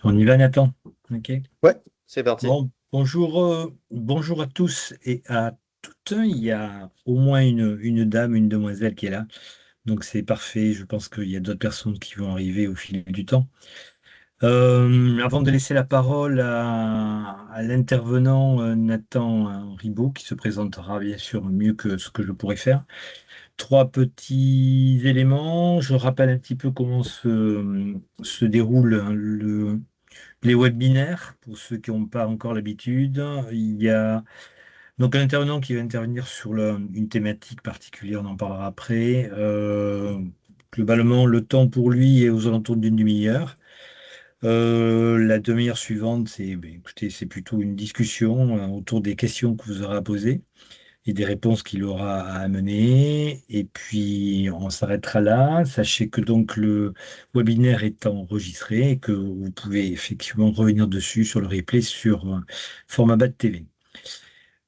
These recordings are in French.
On y va, Nathan. OK. Ouais, c'est parti. Bon, bonjour à tous et à toutes. Il y a au moins une dame, une demoiselle qui est là. Donc c'est parfait. Je pense qu'il y a d'autres personnes qui vont arriver au fil du temps. Avant de laisser la parole à l'intervenant Nathan Ribaud, qui se présentera bien sûr mieux que ce que je pourrais faire. Trois petits éléments. Je rappelle un petit peu comment se déroule les webinaires, pour ceux qui n'ont pas encore l'habitude. Il y a donc un intervenant qui va intervenir sur une thématique particulière, on en parlera après. Globalement, le temps pour lui est aux alentours d'une demi-heure. La demi-heure suivante, écoutez, c'est plutôt une discussion autour des questions que vous aurez à poser et des réponses qu'il aura à amener. Et puis, on s'arrêtera là. Sachez que donc le webinaire est enregistré et que vous pouvez effectivement revenir dessus sur le replay sur format BAD TV.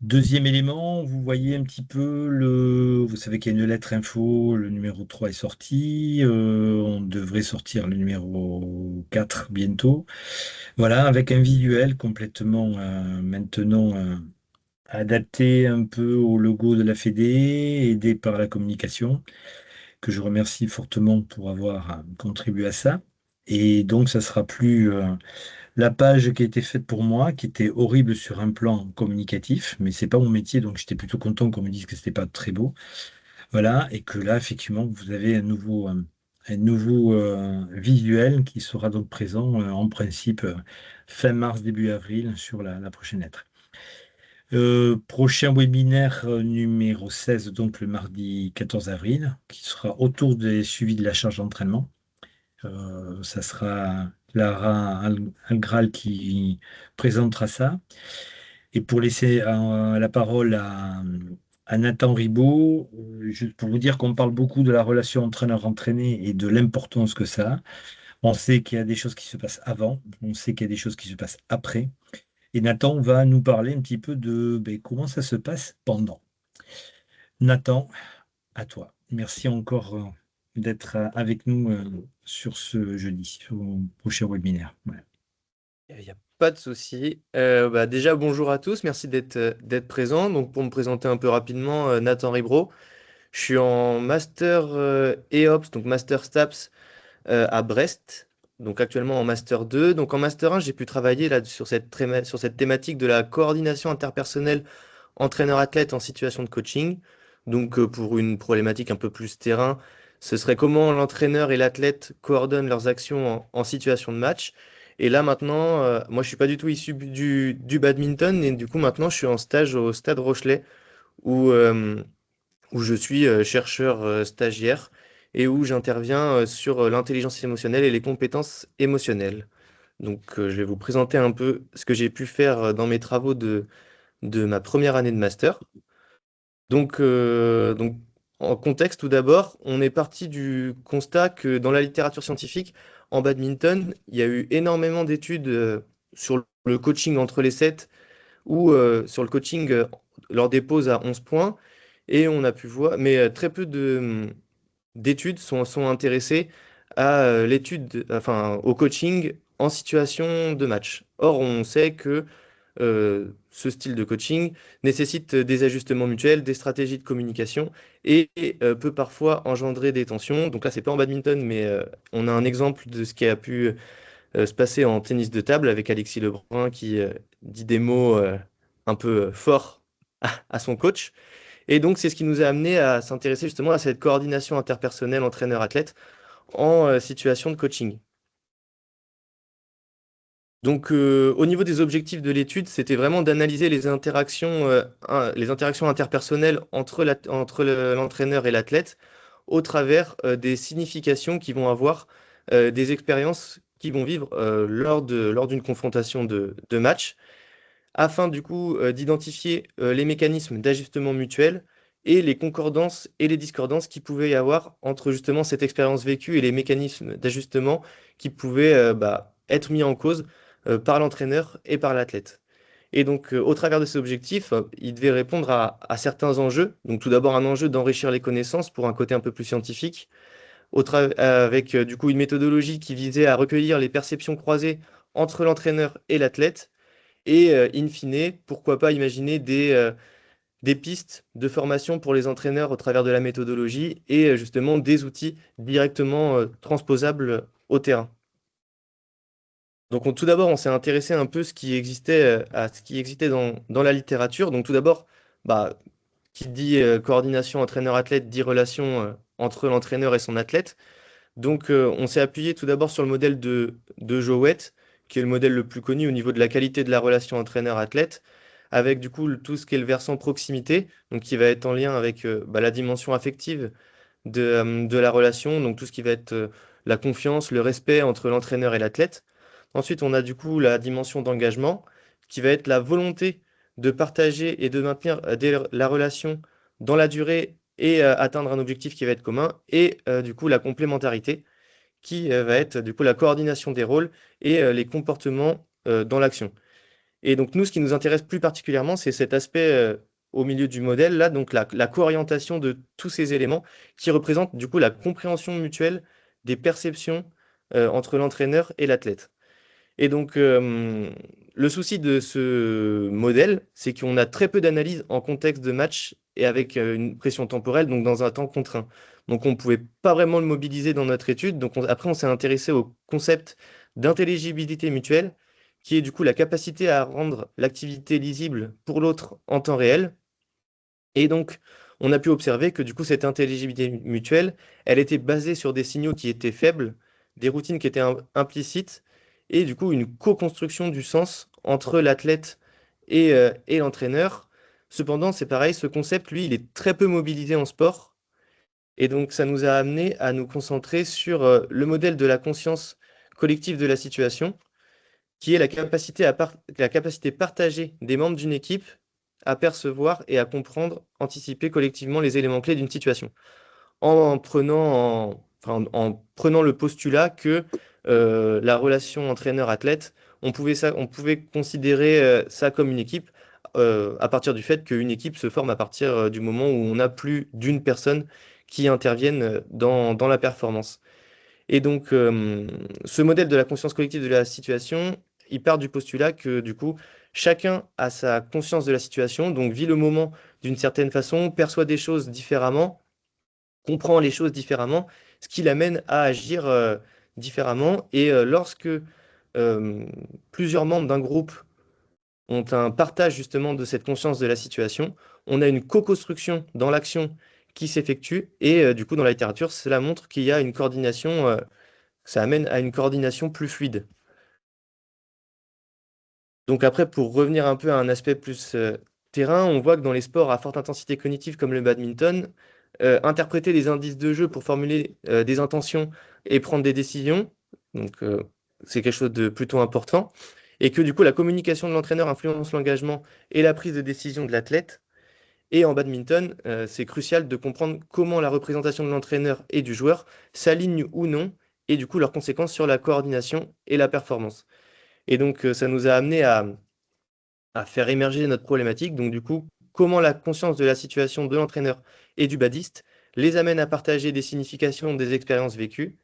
Deuxième élément, vous voyez un petit peu vous savez qu'il y a une lettre info, le numéro 3 est sorti, on devrait sortir le numéro 4 bientôt. Voilà, avec un visuel complètement maintenant adapté un peu au logo de la Fédé, aidé par la communication, que je remercie fortement pour avoir contribué à ça. Et donc, ça sera plus la page qui a été faite pour moi, qui était horrible sur un plan communicatif, mais c'est pas mon métier, donc j'étais plutôt content qu'on me dise que c'était pas très beau. Voilà, et que là, effectivement, vous avez un nouveau visuel qui sera donc présent en principe fin mars, début avril sur la prochaine lettre. Prochain webinaire numéro 16, donc le mardi 14 avril, qui sera autour des suivis de la charge d'entraînement. Ça sera Lara Algral qui présentera ça. Et pour laisser la parole à Nathan Ribaud, juste pour vous dire qu'on parle beaucoup de la relation entraîneur-entraîné et de l'importance que ça a. On sait qu'il y a des choses qui se passent avant, on sait qu'il y a des choses qui se passent après. Et Nathan va nous parler un petit peu de comment ça se passe pendant. Nathan, à toi. Merci encore d'être avec nous sur ce jeudi, au prochain webinaire. Voilà. Il n'y a pas de souci. Déjà, bonjour à tous. Merci d'être présent. Donc, pour me présenter un peu rapidement, Nathan Ribro. Je suis en master EOPS, donc master STAPS à Brest. Donc, actuellement en master 2. Donc, en master 1, j'ai pu travailler là, sur cette thématique de la coordination interpersonnelle entraîneur-athlète en situation de coaching. Donc, pour une problématique un peu plus terrain, ce serait comment l'entraîneur et l'athlète coordonnent leurs actions en situation de match. Et là, maintenant, moi, je suis pas du tout issu du badminton. Et du coup, maintenant, je suis en stage au Stade Rochelet où, où je suis chercheur stagiaire et où j'interviens sur l'intelligence émotionnelle et les compétences émotionnelles. Donc, je vais vous présenter un peu ce que j'ai pu faire dans mes travaux de ma première année de master. Donc, en contexte, tout d'abord, on est parti du constat que dans la littérature scientifique, en badminton, il y a eu énormément d'études sur le coaching entre les sets ou sur le coaching lors des pauses à 11 points. Et on a pu voir, mais très peu d'études sont intéressées à enfin, au coaching en situation de match. Or, on sait que ce style de coaching nécessite des ajustements mutuels, des stratégies de communication et peut parfois engendrer des tensions. Donc là, c'est pas en badminton, mais on a un exemple de ce qui a pu se passer en tennis de table avec Alexis Lebrun qui dit des mots un peu forts à son coach. Et donc, c'est ce qui nous a amené à s'intéresser justement à cette coordination interpersonnelle entraîneur-athlète en situation de coaching. Donc, au niveau des objectifs de l'étude, c'était vraiment d'analyser les interactions interpersonnelles entre l'entraîneur et l'athlète au travers des significations qu'ils vont avoir, des expériences qu'ils vont vivre lors d'une confrontation de match, afin du coup d'identifier les mécanismes d'ajustement mutuel et les concordances et les discordances qu'il pouvait y avoir entre justement cette expérience vécue et les mécanismes d'ajustement qui pouvaient être mis en cause par l'entraîneur et par l'athlète. Et donc, au travers de ces objectifs, il devait répondre à certains enjeux. Donc, tout d'abord, un enjeu d'enrichir les connaissances pour un côté un peu plus scientifique, avec du coup une méthodologie qui visait à recueillir les perceptions croisées entre l'entraîneur et l'athlète, et in fine, pourquoi pas imaginer des pistes de formation pour les entraîneurs au travers de la méthodologie et justement des outils directement transposables au terrain. Donc tout d'abord, on s'est intéressé un peu à ce qui existait dans la littérature. Donc tout d'abord, bah, qui dit coordination entraîneur-athlète dit relation entre l'entraîneur et son athlète. Donc on s'est appuyé tout d'abord sur le modèle de Jowett, qui est le modèle le plus connu au niveau de la qualité de la relation entraîneur-athlète, avec du coup tout ce qui est le versant proximité, donc qui va être en lien avec la dimension affective de la relation, donc tout ce qui va être la confiance, le respect entre l'entraîneur et l'athlète. Ensuite, on a du coup la dimension d'engagement, qui va être la volonté de partager et de maintenir la relation dans la durée et atteindre un objectif qui va être commun. Et du coup, la complémentarité, qui va être du coup la coordination des rôles et les comportements dans l'action. Et donc nous, ce qui nous intéresse plus particulièrement, c'est cet aspect au milieu du modèle, là, donc la co-orientation de tous ces éléments qui représentent du coup la compréhension mutuelle des perceptions entre l'entraîneur et l'athlète. Et donc le souci de ce modèle, c'est qu'on a très peu d'analyse en contexte de match et avec une pression temporelle, donc dans un temps contraint. Donc on ne pouvait pas vraiment le mobiliser dans notre étude. Donc après, on s'est intéressé au concept d'intelligibilité mutuelle, qui est du coup la capacité à rendre l'activité lisible pour l'autre en temps réel. Et donc, on a pu observer que du coup, cette intelligibilité mutuelle, elle était basée sur des signaux qui étaient faibles, des routines qui étaient implicites, et du coup, une co-construction du sens entre l'athlète et l'entraîneur. Cependant, c'est pareil, ce concept, lui, il est très peu mobilisé en sport, et donc ça nous a amené à nous concentrer sur le modèle de la conscience collective de la situation, qui est la capacité partagée des membres d'une équipe à percevoir et à comprendre, anticiper collectivement les éléments clés d'une situation, en prenant le postulat que la relation entraîneur-athlète, on pouvait considérer ça comme une équipe à partir du fait qu'une équipe se forme à partir du moment où on a plus d'une personne qui intervienne dans la performance. Et donc, ce modèle de la conscience collective de la situation, il part du postulat que, du coup, chacun a sa conscience de la situation, donc vit le moment d'une certaine façon, perçoit des choses différemment, comprend les choses différemment, ce qui l'amène à agir différemment. Et lorsque plusieurs membres d'un groupe ont un partage justement de cette conscience de la situation, on a une co-construction dans l'action qui s'effectue. Et du coup, dans la littérature, cela montre qu'il y a une coordination. Ça amène à une coordination plus fluide. Donc après, pour revenir un peu à un aspect plus terrain, on voit que dans les sports à forte intensité cognitive comme le badminton, interpréter les indices de jeu pour formuler des intentions et prendre des décisions, donc c'est quelque chose de plutôt important, et que du coup la communication de l'entraîneur influence l'engagement et la prise de décision de l'athlète. Et en badminton, c'est crucial de comprendre comment la représentation de l'entraîneur et du joueur s'aligne ou non, et du coup leurs conséquences sur la coordination et la performance. Et donc ça nous a amené à faire émerger notre problématique. Donc du coup, comment la conscience de la situation de l'entraîneur et du badiste les amène à partager des significations des expériences vécues,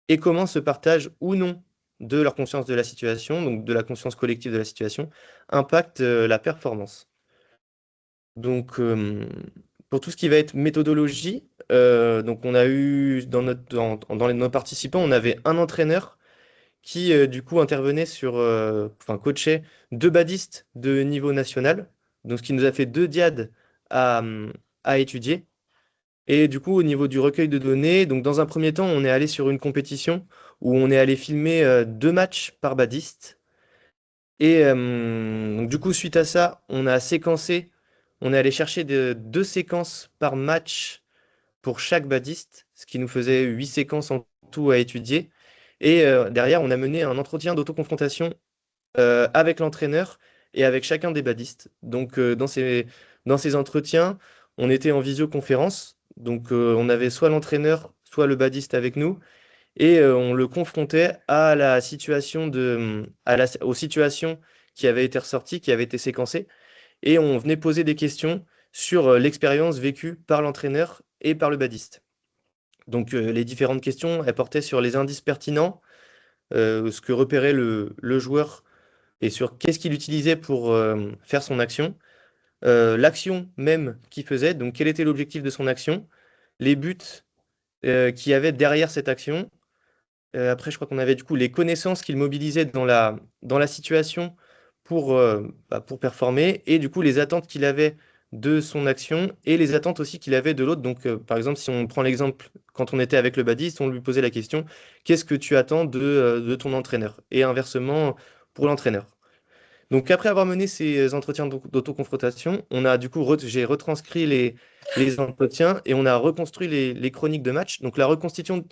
et comment ce partage ou non de leur conscience de la situation, donc de la conscience collective de la situation, impacte la performance. Donc, pour tout ce qui va être méthodologie, donc on a eu nos participants, on avait un entraîneur qui du coup intervenait enfin coachait deux badistes de niveau national, donc ce qui nous a fait deux diades à étudier. Et du coup, au niveau du recueil de données, donc dans un premier temps, on est allé sur une compétition où on est allé filmer deux matchs par badiste. Et donc, du coup, suite à ça, on est allé chercher deux séquences par match pour chaque badiste, ce qui nous faisait 8 séquences en tout à étudier. Et derrière, on a mené un entretien d'autoconfrontation avec l'entraîneur et avec chacun des badistes. Donc, dans ces entretiens, on était en visioconférence. Donc, on avait soit l'entraîneur, soit le badiste avec nous et on le confrontait à la situation aux situations qui avaient été ressorties, qui avaient été séquencées, et on venait poser des questions sur l'expérience vécue par l'entraîneur et par le badiste. Donc les différentes questions, elles portaient sur les indices pertinents, ce que repérait le joueur et sur qu'est-ce qu'il utilisait pour faire son action, l'action même qu'il faisait, donc quel était l'objectif de son action, les buts qu'il y avait derrière cette action. Après, je crois qu'on avait du coup les connaissances qu'il mobilisait dans la situation pour performer, et du coup les attentes qu'il avait de son action et les attentes aussi qu'il avait de l'autre. Donc, par exemple, si on prend l'exemple, quand on était avec le badiste, on lui posait la question, qu'est-ce que tu attends de ton entraîneur? Et inversement pour l'entraîneur. Donc après avoir mené ces entretiens d'autoconfrontation, on a du coup j'ai retranscrit les entretiens et on a reconstruit les chroniques de match. Donc la reconstitution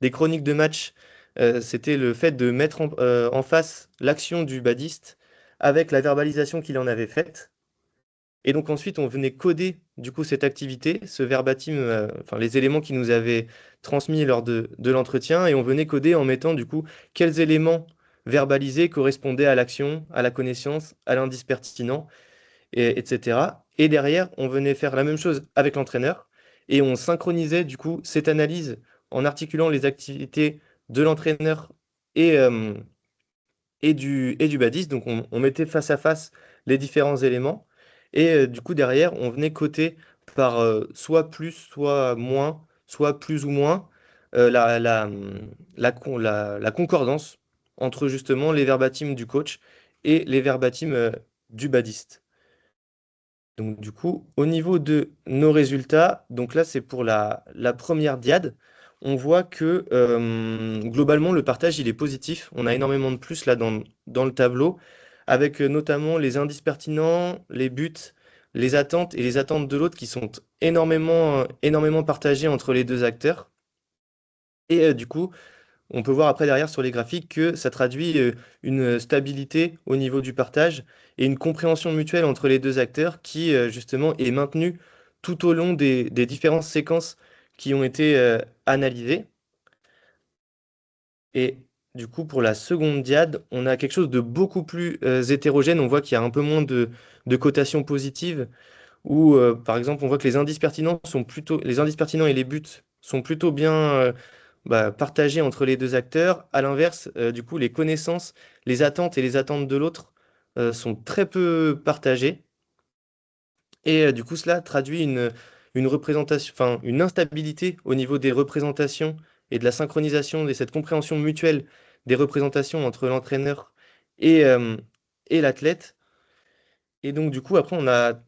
des chroniques de match, c'était le fait de mettre en face l'action du badiste avec la verbalisation qu'il en avait faite. Et donc ensuite, on venait coder du coup cette activité, ce verbatim, enfin les éléments qu'il nous avait transmis lors de l'entretien, et on venait coder en mettant du coup quels éléments verbalisés correspondaient à l'action, à la connaissance, à l'indice pertinent, etc. Et derrière, on venait faire la même chose avec l'entraîneur, et on synchronisait du coup cette analyse en articulant les activités de l'entraîneur et, euh, et du badis. Donc on mettait face à face les différents éléments. Et du coup, derrière, on venait coter par soit plus, soit moins, soit plus ou moins euh, la, la, la concordance entre justement les verbatims du coach et les verbatims du badiste. Donc du coup, au niveau de nos résultats, donc là c'est pour la première diade, on voit que globalement le partage il est positif. On a énormément de plus là dans le tableau, avec notamment les indices pertinents, les buts, les attentes et les attentes de l'autre qui sont énormément partagés entre les deux acteurs. Et du coup, on peut voir après derrière sur les graphiques que ça traduit une stabilité au niveau du partage et une compréhension mutuelle entre les deux acteurs qui justement est maintenue tout au long des différentes séquences qui ont été analysées. Et du coup, pour la seconde diade, on a quelque chose de beaucoup plus hétérogène. On voit qu'il y a un peu moins de cotations positives où, par exemple, on voit que les indices pertinents et les buts sont plutôt bien partagés entre les deux acteurs. À l'inverse, du coup, les connaissances, les attentes et les attentes de l'autre sont très peu partagées. Et du coup, cela traduit une représentation, enfin, une instabilité au niveau des représentations et de la synchronisation et cette compréhension mutuelle des représentations entre l'entraîneur et, euh, et l'athlète. Et donc, du coup, après, on a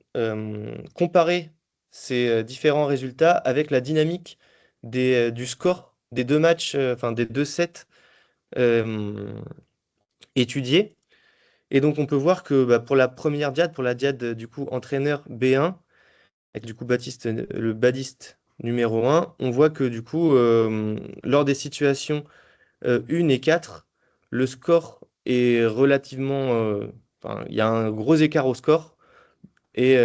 comparé ces différents résultats avec la dynamique du score des deux matchs, enfin des deux sets euh, étudiés. Et donc, on peut voir que pour la première diade, pour la diade du coup entraîneur B1, avec du coup le badiste numéro 1, on voit que du coup, lors des situations 1 et 4, le score est relativement... enfin, il y a un gros écart au score. Et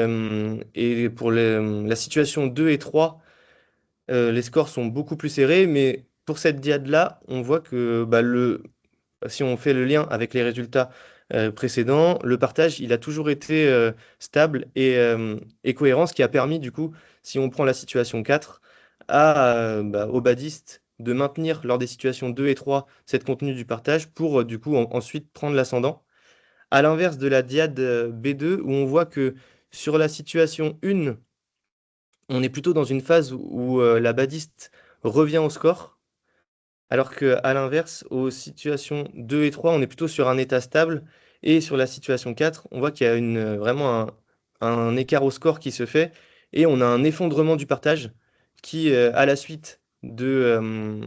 pour la situation 2 et 3, les scores sont beaucoup plus serrés, mais pour cette diade-là, on voit que si on fait le lien avec les résultats précédents, le partage, il a toujours été stable et cohérent, ce qui a permis, du coup, si on prend la situation 4, au badiste de maintenir lors des situations 2 et 3 cette contenu du partage pour, du coup, ensuite prendre l'ascendant. À l'inverse de la diade B2, où on voit que sur la situation 1, on est plutôt dans une phase où la badiste revient au score, alors qu'à l'inverse, aux situations 2 et 3, on est plutôt sur un état stable, et sur la situation 4, on voit qu'il y a vraiment un écart au score qui se fait, et on a un effondrement du partage qui, à la suite de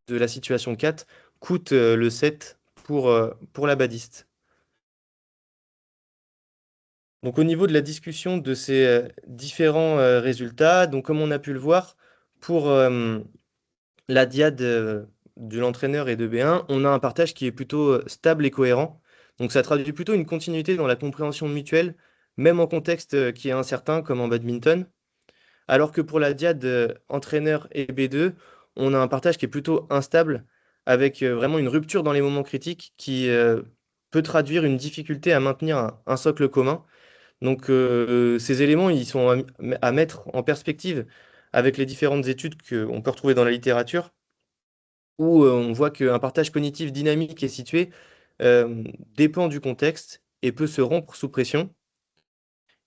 la situation 4, coûte le 7 pour la badiste. Donc au niveau de la discussion de ces différents résultats, donc comme on a pu le voir, pour la diade de l'entraîneur et de B1, on a un partage qui est plutôt stable et cohérent. Donc ça traduit plutôt une continuité dans la compréhension mutuelle, même en contexte qui est incertain, comme en badminton. Alors que pour la diade entraîneur et B2, on a un partage qui est plutôt instable, avec vraiment une rupture dans les moments critiques qui peut traduire une difficulté à maintenir un socle commun. Donc ces éléments, ils sont à mettre en perspective avec les différentes études qu'on peut retrouver dans la littérature, où on voit qu'un partage cognitif dynamique est situé, dépend du contexte et peut se rompre sous pression.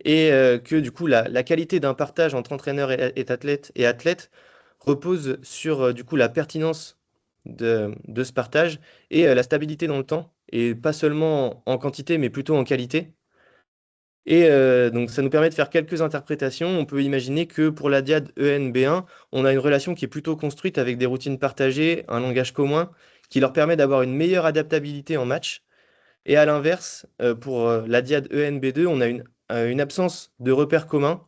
Et que du coup, la qualité d'un partage entre entraîneur et athlète repose sur du coup la pertinence de ce partage et la stabilité dans le temps, et pas seulement en quantité, mais plutôt en qualité. Et donc ça nous permet de faire quelques interprétations. On peut imaginer que pour la diade ENB1, on a une relation qui est plutôt construite avec des routines partagées, un langage commun, qui leur permet d'avoir une meilleure adaptabilité en match. Et à l'inverse, pour la diade ENB2, on a une absence de repères communs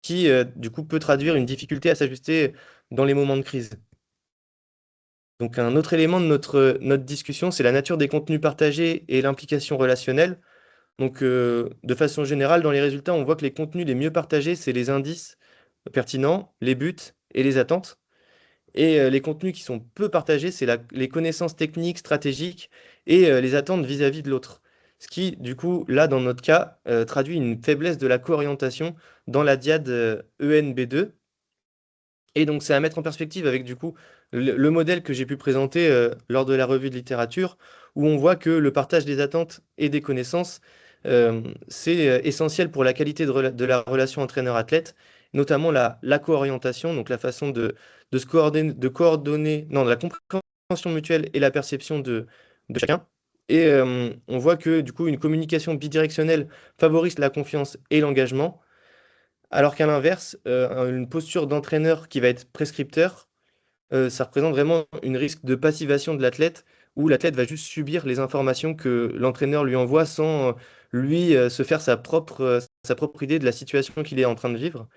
qui, du coup, peut traduire une difficulté à s'ajuster dans les moments de crise. Donc un autre élément de notre discussion, c'est la nature des contenus partagés et l'implication relationnelle. Donc de façon générale, dans les résultats, on voit que les contenus les mieux partagés, c'est les indices pertinents, les buts et les attentes. Et les contenus qui sont peu partagés, c'est les connaissances techniques, stratégiques et les attentes vis-à-vis de l'autre. Ce qui, du coup, là, dans notre cas, traduit une faiblesse de la co-orientation dans la diade ENB2. Et donc, c'est à mettre en perspective avec, du coup, le modèle que j'ai pu présenter lors de la revue de littérature, où on voit que le partage des attentes et des connaissances, c'est essentiel pour la qualité de la relation entraîneur-athlète, notamment la co-orientation, donc la façon de se coordonner, non, de la compréhension mutuelle et la perception de chacun. Et on voit que, du coup, une communication bidirectionnelle favorise la confiance et l'engagement, alors qu'à l'inverse, une posture d'entraîneur qui va être prescripteur, ça représente vraiment une risque de passivation de l'athlète, où l'athlète va juste subir les informations que l'entraîneur lui envoie sans lui se faire sa propre idée de la situation qu'il est en train de vivre.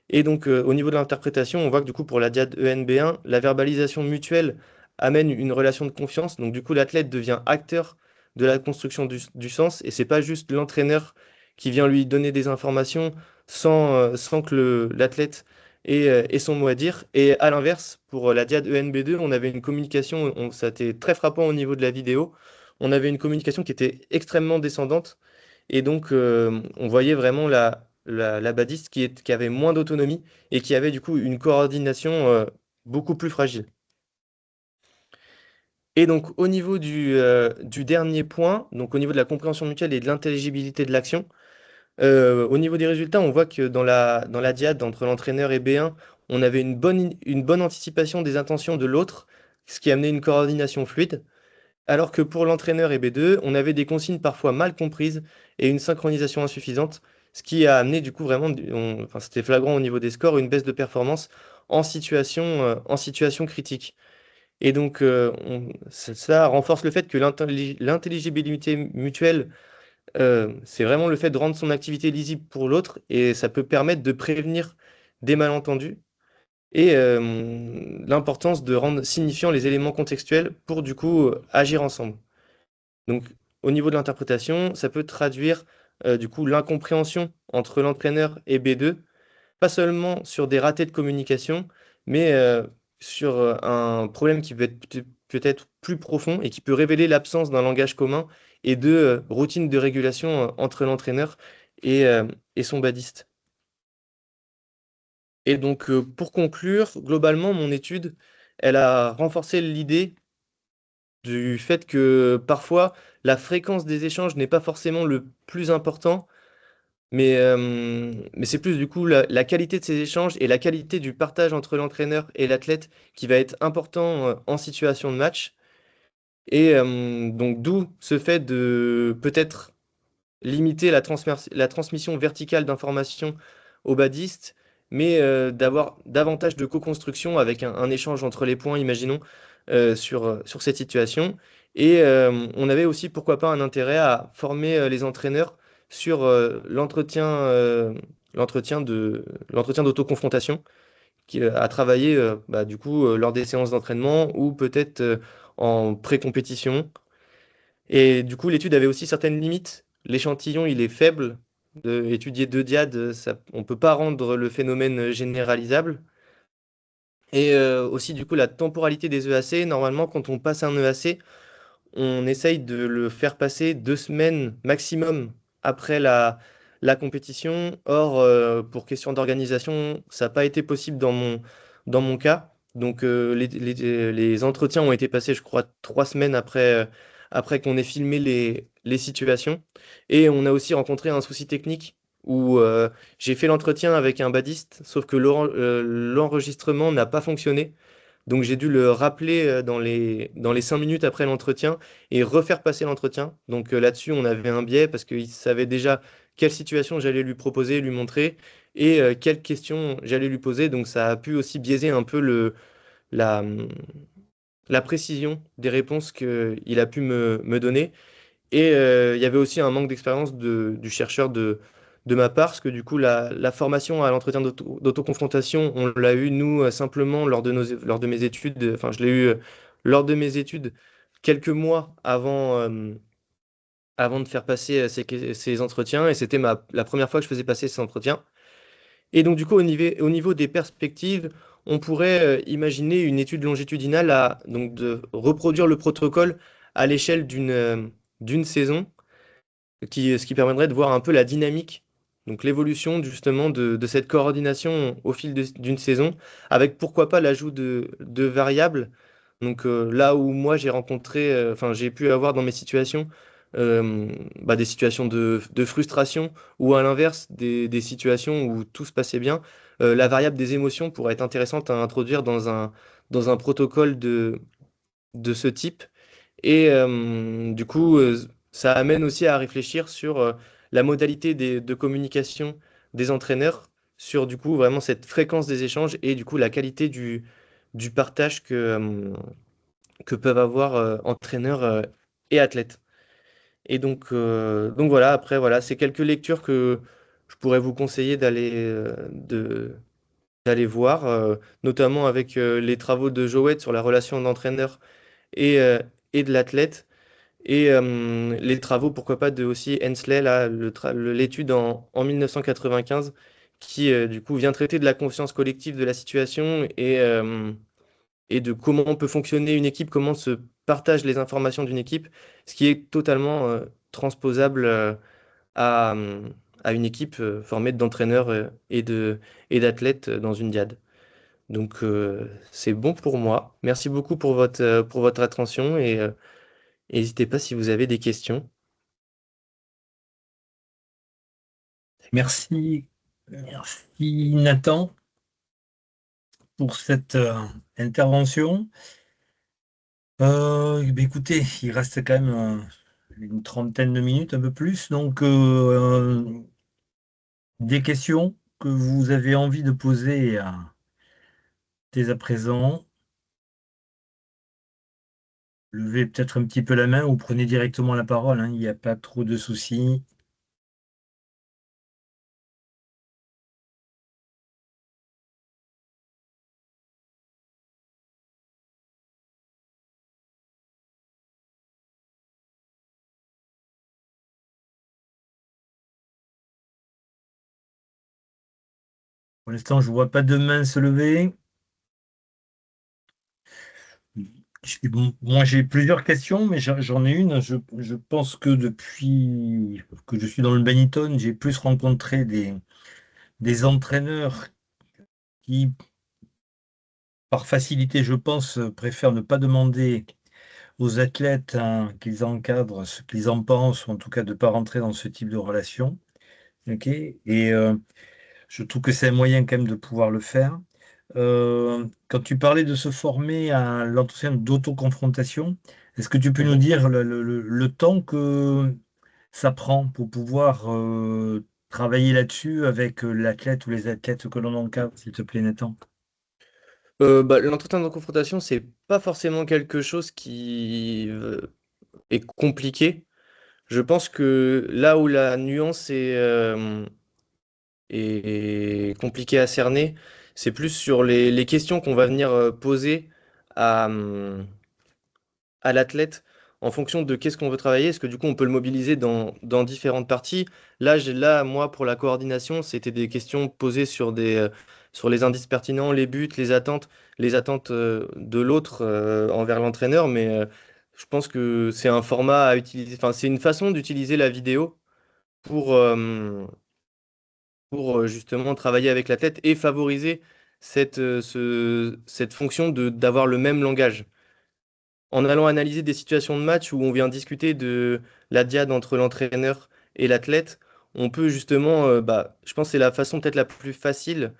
Et donc, au niveau de l'interprétation, on voit que du coup, pour la diade ENB1, la verbalisation mutuelle amène une relation de confiance. Donc, du coup, l'athlète devient acteur de la construction du sens, et c'est pas juste l'entraîneur qui vient lui donner des informations sans que l'athlète ait son mot à dire. Et à l'inverse, pour la diade ENB2, on avait une communication, ça a été très frappant au niveau de la vidéo, on avait une communication qui était extrêmement descendante, et donc on voyait vraiment la badiste qui avait moins d'autonomie et qui avait du coup une coordination beaucoup plus fragile. Et donc au niveau du dernier point, donc au niveau de la compréhension mutuelle et de l'intelligibilité de l'action, au niveau des résultats, on voit que dans la diade entre l'entraîneur et B1, on avait une bonne anticipation des intentions de l'autre, ce qui amenait une coordination fluide. Alors que pour l'entraîneur et B2, on avait des consignes parfois mal comprises et une synchronisation insuffisante, ce qui a amené du coup vraiment, enfin, c'était flagrant au niveau des scores, une baisse de performance en situation critique. Et donc ça renforce le fait que l'intelligibilité mutuelle, c'est vraiment le fait de rendre son activité lisible pour l'autre, et ça peut permettre de prévenir des malentendus, et l'importance de rendre signifiants les éléments contextuels pour du coup agir ensemble. Donc, au niveau de l'interprétation, ça peut traduire du coup l'incompréhension entre l'entraîneur et B2, pas seulement sur des ratés de communication, mais sur un problème qui peut être peut-être plus profond et qui peut révéler l'absence d'un langage commun et de routine de régulation entre l'entraîneur et son badiste. Et donc, pour conclure, globalement, mon étude, elle a renforcé l'idée du fait que parfois la fréquence des échanges n'est pas forcément le plus important, mais c'est plus du coup la qualité de ces échanges et la qualité du partage entre l'entraîneur et l'athlète qui va être important en situation de match. Et donc d'où ce fait de peut-être limiter la transmission verticale d'informations aux badistes, mais d'avoir davantage de co-construction avec un échange entre les points, imaginons, sur cette situation. Et on avait aussi, pourquoi pas, un intérêt à former les entraîneurs sur l'entretien d'autoconfrontation, à travailler bah, du coup lors des séances d'entraînement ou peut-être en pré-compétition. Et du coup, l'étude avait aussi certaines limites. L'échantillon, il est faible. Étudier deux diades, on ne peut pas rendre le phénomène généralisable. Et aussi, du coup, la temporalité des EAC. Normalement, quand on passe un EAC, on essaye de le faire passer 2 semaines maximum après la compétition. Or, pour question d'organisation, ça n'a pas été possible dans mon cas. Donc les entretiens ont été passés, je crois, 3 semaines après qu'on ait filmé les situations. Et on a aussi rencontré un souci technique où j'ai fait l'entretien avec un badiste, sauf que l'enregistrement n'a pas fonctionné. Donc j'ai dû le rappeler dans les 5 minutes après l'entretien et refaire passer l'entretien. Donc là-dessus, on avait un biais parce qu'il savait déjà quelle situation j'allais lui proposer, lui montrer et quelles questions j'allais lui poser. Donc ça a pu aussi biaiser un peu la, la précision des réponses qu'il a pu me donner. Et il y avait aussi un manque d'expérience du chercheur de ma part, parce que du coup, la formation à l'entretien d'autoconfrontation, on l'a eu, nous, simplement lors de mes études. Enfin, je l'ai eu lors de mes études quelques mois avant de faire passer ces entretiens, et c'était la première fois que je faisais passer ces entretiens. Et donc, du coup, au niveau des perspectives, on pourrait imaginer une étude longitudinale donc de reproduire le protocole à l'échelle d'une saison ce qui permettrait de voir un peu la dynamique, donc l'évolution justement de cette coordination au fil d'une saison, avec pourquoi pas l'ajout de variables. Donc là où moi j'ai rencontré, enfin j'ai pu avoir dans mes situations des situations de frustration ou à l'inverse des situations où tout se passait bien, la variable des émotions pourrait être intéressante à introduire dans un protocole de ce type. Et du coup, ça amène aussi à réfléchir sur la modalité de communication des entraîneurs, sur du coup vraiment cette fréquence des échanges et du coup la qualité du partage que peuvent avoir entraîneurs et athlètes. Et donc voilà, après voilà, c'est quelques lectures que je pourrais vous conseiller d'aller voir, notamment avec les travaux de Joët sur la relation d'entraîneur et, euh, et de l'athlète. Et les travaux, pourquoi pas, de aussi Hensley, là, l'étude en 1995, qui du coup vient traiter de la conscience collective de la situation et de comment peut fonctionner une équipe, comment se partagent les informations d'une équipe, ce qui est totalement transposable à, à une équipe formée d'entraîneurs et d'athlètes dans une diade. Donc c'est bon pour moi. Merci beaucoup pour votre attention et n'hésitez pas si vous avez des questions. Merci, merci Nathan pour cette intervention. Écoutez, il reste quand même une trentaine de minutes, un peu plus. Donc, des questions que vous avez envie de poser dès à présent. Levez peut-être un petit peu la main ou prenez directement la parole, hein, il n'y a pas trop de soucis. Pour l'instant, je ne vois pas de main se lever. Moi, j'ai plusieurs questions, mais j'en ai une. Je pense que depuis que je suis dans le badminton, j'ai plus rencontré des entraîneurs qui, par facilité, je pense, préfèrent ne pas demander aux athlètes hein, qu'ils encadrent ce qu'ils en pensent, ou en tout cas de ne pas rentrer dans ce type de relation. Ok. Et je trouve que c'est un moyen quand même de pouvoir le faire. Quand tu parlais de se former à l'entretien d'autoconfrontation, est-ce que tu peux nous Mhm. dire le temps que ça prend pour pouvoir travailler là-dessus avec l'athlète ou les athlètes que l'on encadre, s'il te plaît, Nathan? L'entretien de confrontation, c'est pas forcément quelque chose qui est compliqué. Je pense que là où la nuance est compliquée à cerner, c'est plus sur les questions qu'on va venir poser à, à l'athlète en fonction de qu'est-ce qu'on veut travailler. Est-ce que du coup on peut le mobiliser dans différentes parties? Là, moi, pour la coordination, c'était des questions posées sur les indices pertinents, les buts, les attentes de l'autre envers l'entraîneur, mais je pense que c'est un format à utiliser, enfin, c'est une façon d'utiliser la vidéo pour, justement travailler avec l'athlète et favoriser cette fonction d'avoir le même langage. En allant analyser des situations de match où on vient discuter de la diade entre l'entraîneur et l'athlète, on peut justement, je pense que c'est la façon peut-être la plus facile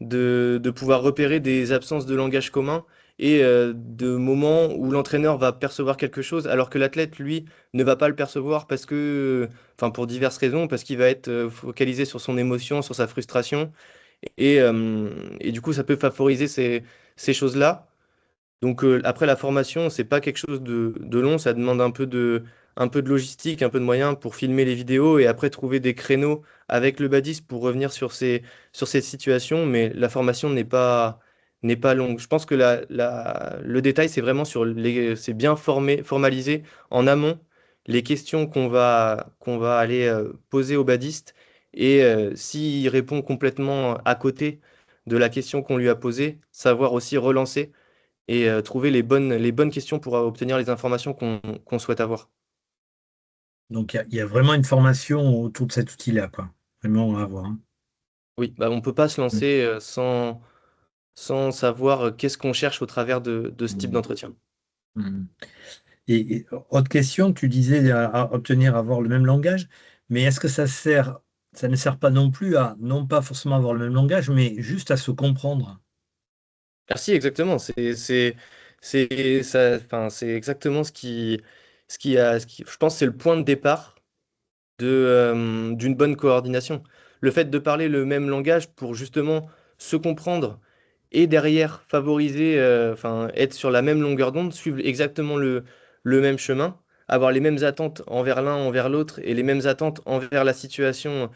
de pouvoir repérer des absences de langage commun et de moments où l'entraîneur va percevoir quelque chose alors que l'athlète, lui, ne va pas le percevoir parce que, enfin pour diverses raisons, parce qu'il va être focalisé sur son émotion, sur sa frustration et du coup ça peut favoriser ces choses-là. Donc après la formation, c'est pas quelque chose de long, ça demande un peu de logistique, un peu de moyens pour filmer les vidéos et après trouver des créneaux avec le badiste pour revenir sur ces situations, mais la formation n'est pas longue. Je pense que le détail, c'est vraiment c'est bien formalisé en amont les questions qu'on va aller poser au badiste et s'il répond complètement à côté de la question qu'on lui a posée, savoir aussi relancer et trouver les bonnes questions pour obtenir les informations qu'on souhaite avoir. Donc il y a vraiment une formation autour de cet outil-là, quoi. Vraiment à avoir, hein. Oui, bah, on ne peut pas se Mm. lancer sans savoir qu'est-ce qu'on cherche au travers de ce type Mm. d'entretien. Mm. Et autre question, tu disais à obtenir, avoir le même langage, mais est-ce que ça ne sert pas non plus à, non pas forcément avoir le même langage, mais juste à se comprendre? Merci, exactement. Enfin, c'est exactement je pense, que c'est le point de départ d'une bonne coordination. Le fait de parler le même langage pour justement se comprendre et derrière favoriser, enfin, être sur la même longueur d'onde, suivre exactement le même chemin, avoir les mêmes attentes envers l'un, envers l'autre et les mêmes attentes envers la situation,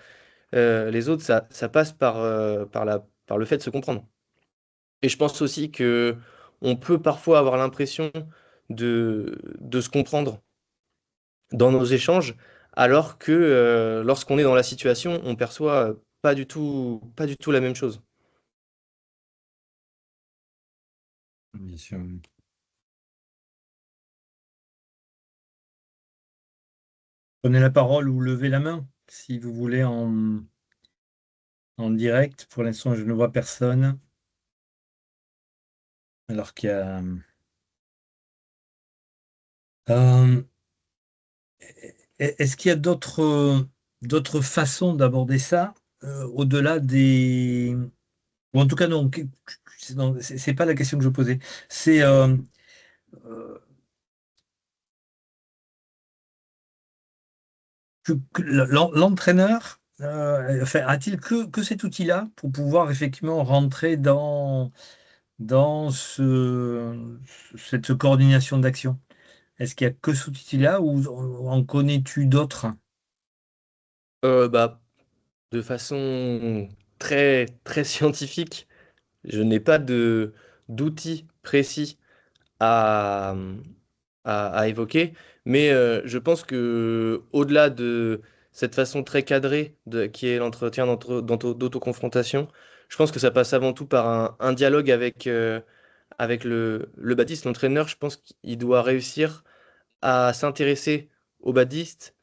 les autres, ça passe par le fait de se comprendre. Et je pense aussi que on peut parfois avoir l'impression de se comprendre dans nos échanges, alors que lorsqu'on est dans la situation, on perçoit pas du tout la même chose. Bien sûr. Prenez la parole ou levez la main si vous voulez en direct. Pour l'instant, je ne vois personne. Alors qu'il y a. Euh, Est-ce qu'il y a d'autres façons d'aborder ça au-delà des. Ou en tout cas, non, non, c'est pas la question que je posais. C'est euh, que l'entraîneur enfin, a-t-il que cet outil-là pour pouvoir effectivement rentrer dans cette coordination d'action? Est-ce qu'il y a que cet outil-là ou en connais-tu d'autres? Bah, de façon très scientifique, je n'ai pas d'outils précis à, à évoquer, mais je pense que au-delà de cette façon très cadrée qui est l'entretien d'autoconfrontation, je pense que ça passe avant tout par un dialogue avec le badiste, l'entraîneur. Je pense qu'il doit réussir à s'intéresser au badiste,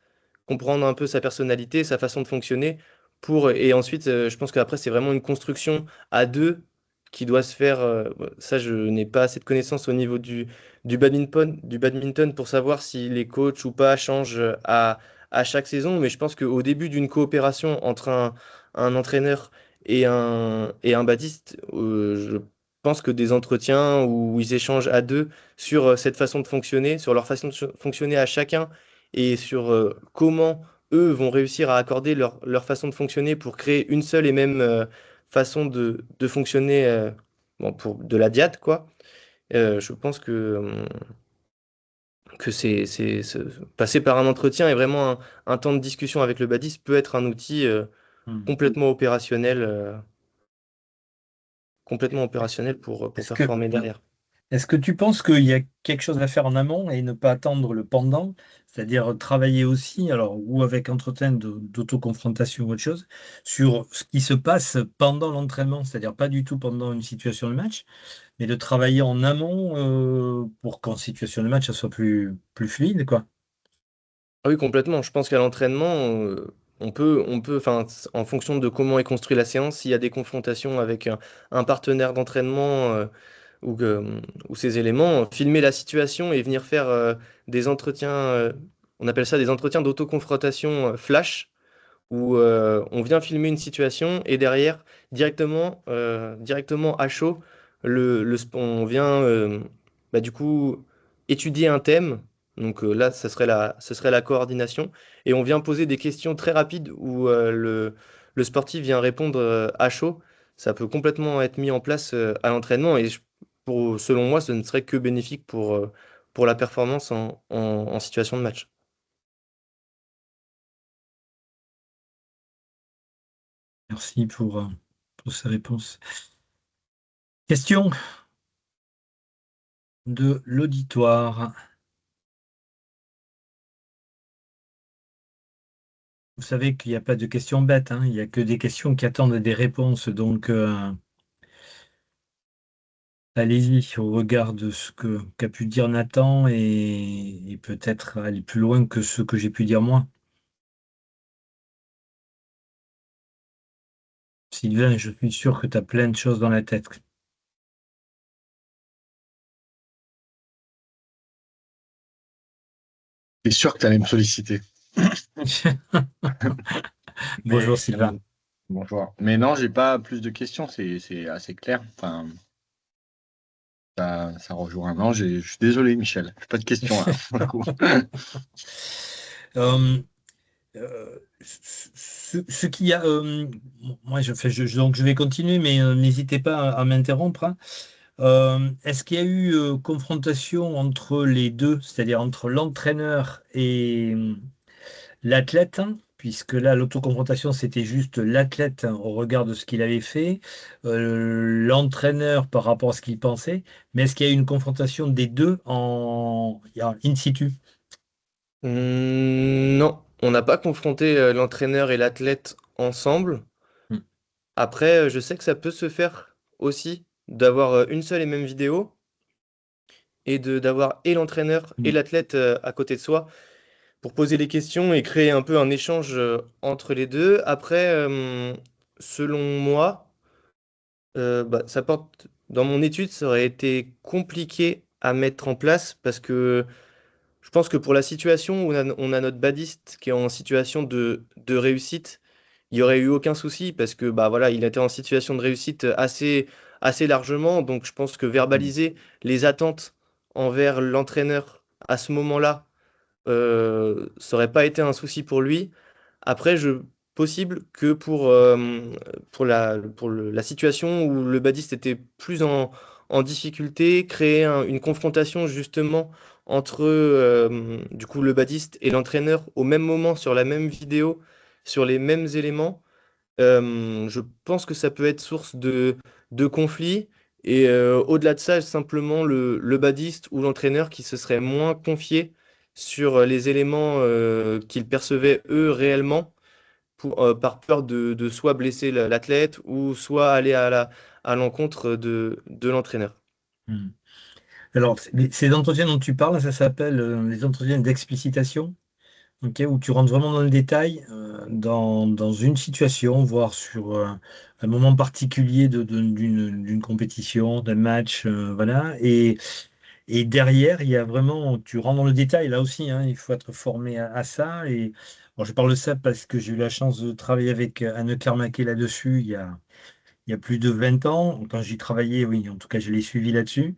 comprendre un peu sa personnalité, sa façon de fonctionner et ensuite je pense qu'après c'est vraiment une construction à deux qui doit se faire ça je n'ai pas assez de connaissances au niveau du badminton pour savoir si les coachs ou pas changent à chaque saison mais je pense qu'au début d'une coopération entre un entraîneur et un badiste je pense que des entretiens où ils échangent à deux sur cette façon de fonctionner, sur leur façon de fonctionner à chacun et sur comment eux vont réussir à accorder leur façon de fonctionner pour créer une seule et même façon de fonctionner bon, pour de la diade, quoi. Je pense que passer par un entretien et vraiment un temps de discussion avec le badis peut être un outil Hmm. complètement opérationnel, complètement opérationnel pour Est-ce que performer derrière. Est-ce que tu penses qu'il y a quelque chose à faire en amont et ne pas attendre le pendant, c'est-à-dire travailler aussi, alors ou avec entretien d'autoconfrontation ou autre chose, sur ce qui se passe pendant l'entraînement, c'est-à-dire pas du tout pendant une situation de match, mais de travailler en amont pour qu'en situation de match, ça soit plus fluide, quoi. Ah oui, complètement. Je pense qu'à l'entraînement, enfin, en fonction de comment est construite la séance, s'il y a des confrontations avec un partenaire d'entraînement ou, ou ces éléments, filmer la situation et venir faire des entretiens, on appelle ça des entretiens d'autoconfrontation flash où on vient filmer une situation et derrière, directement à chaud, on vient du coup étudier un thème. Donc là, ce serait la coordination. Et on vient poser des questions très rapides où le sportif vient répondre à chaud. Ça peut complètement être mis en place à l'entraînement et selon moi, ce ne serait que bénéfique pour la performance en situation de match. Merci pour ces réponses. Question de l'auditoire. Vous savez qu'il n'y a pas de questions bêtes, hein, il n'y a que des questions qui attendent des réponses. Donc, allez-y au regard de ce qu'a pu dire Nathan et peut-être aller plus loin que ce que j'ai pu dire moi. Sylvain, je suis sûr que tu as plein de choses dans la tête. T'es sûr que tu allais me solliciter. Bonjour Mais Sylvain. bonjour. Mais non, j'ai pas plus de questions, c'est assez clair. Enfin, ça rejoint. Non, je suis désolé, Michel. J'ai pas de questions là, pour le coup. Euh, ce qu'il y a, moi donc je vais continuer, mais n'hésitez pas à m'interrompre, hein. Est-ce qu'il y a eu confrontation entre les deux, c'est-à-dire entre l'entraîneur et l'athlète, hein, puisque là, l'autoconfrontation, c'était juste l'athlète, hein, au regard de ce qu'il avait fait, l'entraîneur par rapport à ce qu'il pensait, mais est-ce qu'il y a eu une confrontation des deux en in situ? Non, on n'a pas confronté l'entraîneur et l'athlète ensemble. Hmm. Après, je sais que ça peut se faire aussi d'avoir une seule et même vidéo et d'avoir et l'entraîneur et Hmm. l'athlète à côté de soi pour poser les questions et créer un peu un échange entre les deux. Après, selon moi, dans mon étude, ça aurait été compliqué à mettre en place parce que je pense que pour la situation où on a notre badiste qui est en situation de réussite, il n'y aurait eu aucun souci parce que bah voilà, il était en situation de réussite assez largement. Donc je pense que Hmm. verbaliser les attentes envers l'entraîneur à ce moment-là, ça aurait pas été un souci pour lui. Après, possible que la situation où le badiste était plus en difficulté, créer une confrontation justement entre du coup le badiste et l'entraîneur au même moment sur la même vidéo, sur les mêmes éléments. Je pense que ça peut être source de conflits. Et au-delà de ça, simplement le badiste ou l'entraîneur qui se serait moins confié sur les éléments qu'ils percevaient eux réellement par peur de soit blesser l'athlète ou soit aller à l'encontre de l'entraîneur. Hmm. Alors, ces entretiens dont tu parles, ça s'appelle les entretiens d'explicitation, ok, où tu rentres vraiment dans le détail, dans une situation, voire sur un moment particulier d'une compétition, d'un match, voilà. Et derrière, il y a vraiment, tu rentres dans le détail, là aussi, hein, il faut être formé à ça. Et bon, je parle de ça parce que j'ai eu la chance de travailler avec Anne Carmaquet là-dessus il y a plus de 20 ans. Quand j'y travaillais, oui, en tout cas, je l'ai suivi là-dessus.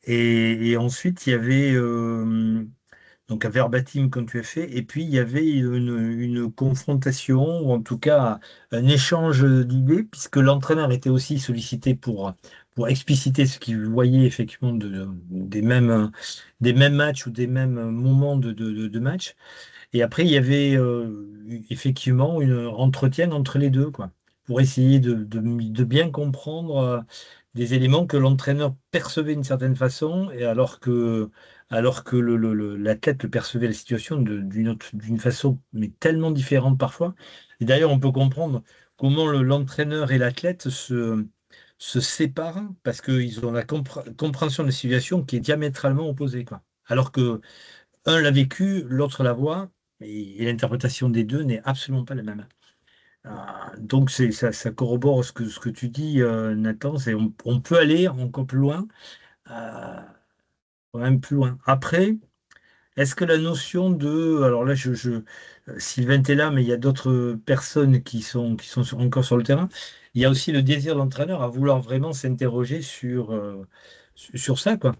Et ensuite, il y avait donc un verbatim comme tu as fait, et puis il y avait une confrontation, ou en tout cas un échange d'idées, puisque l'entraîneur était aussi sollicité pour expliciter ce qu'il voyait effectivement des mêmes matchs ou des mêmes moments de match. Et après, il y avait effectivement un entretien entre les deux, quoi, pour essayer de bien comprendre des éléments que l'entraîneur percevait d'une certaine façon, et alors que l'athlète le percevait la situation d'une façon, mais tellement différente parfois. Et d'ailleurs, on peut comprendre comment l'entraîneur et l'athlète se séparent, parce qu'ils ont la compréhension de la situation qui est diamétralement opposée, quoi. Alors que un l'a vécu, l'autre la voit, et l'interprétation des deux n'est absolument pas la même. Donc ça corrobore ce que tu dis, Nathan, on peut aller encore plus loin, euh, quand même plus loin. Après, est-ce que la notion de... Alors là, Sylvain est là, mais il y a d'autres personnes encore sur le terrain. Il y a aussi le désir de l'entraîneur à vouloir vraiment s'interroger sur ça, quoi.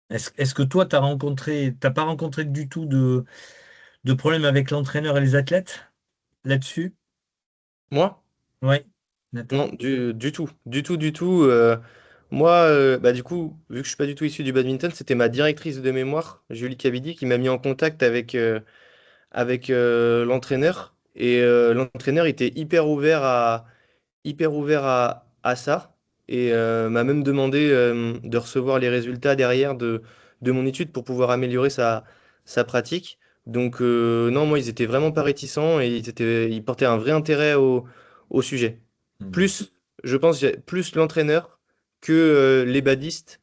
Est-ce que toi, t'as pas rencontré du tout de problème avec l'entraîneur et les athlètes là-dessus? Moi? Oui, Non, Nathan? du tout. Du tout, du tout. Moi, bah, du coup, vu que je suis pas du tout issu du badminton, c'était ma directrice de mémoire, Julie Cabidi, qui m'a mis en contact avec l'entraîneur. Et l'entraîneur était hyper ouvert à ça et m'a même demandé de recevoir les résultats derrière de mon étude pour pouvoir améliorer sa pratique. Donc non, moi, ils étaient vraiment pas réticents et ils portaient un vrai intérêt au sujet. Hmm. Plus, je pense, plus l'entraîneur que les badistes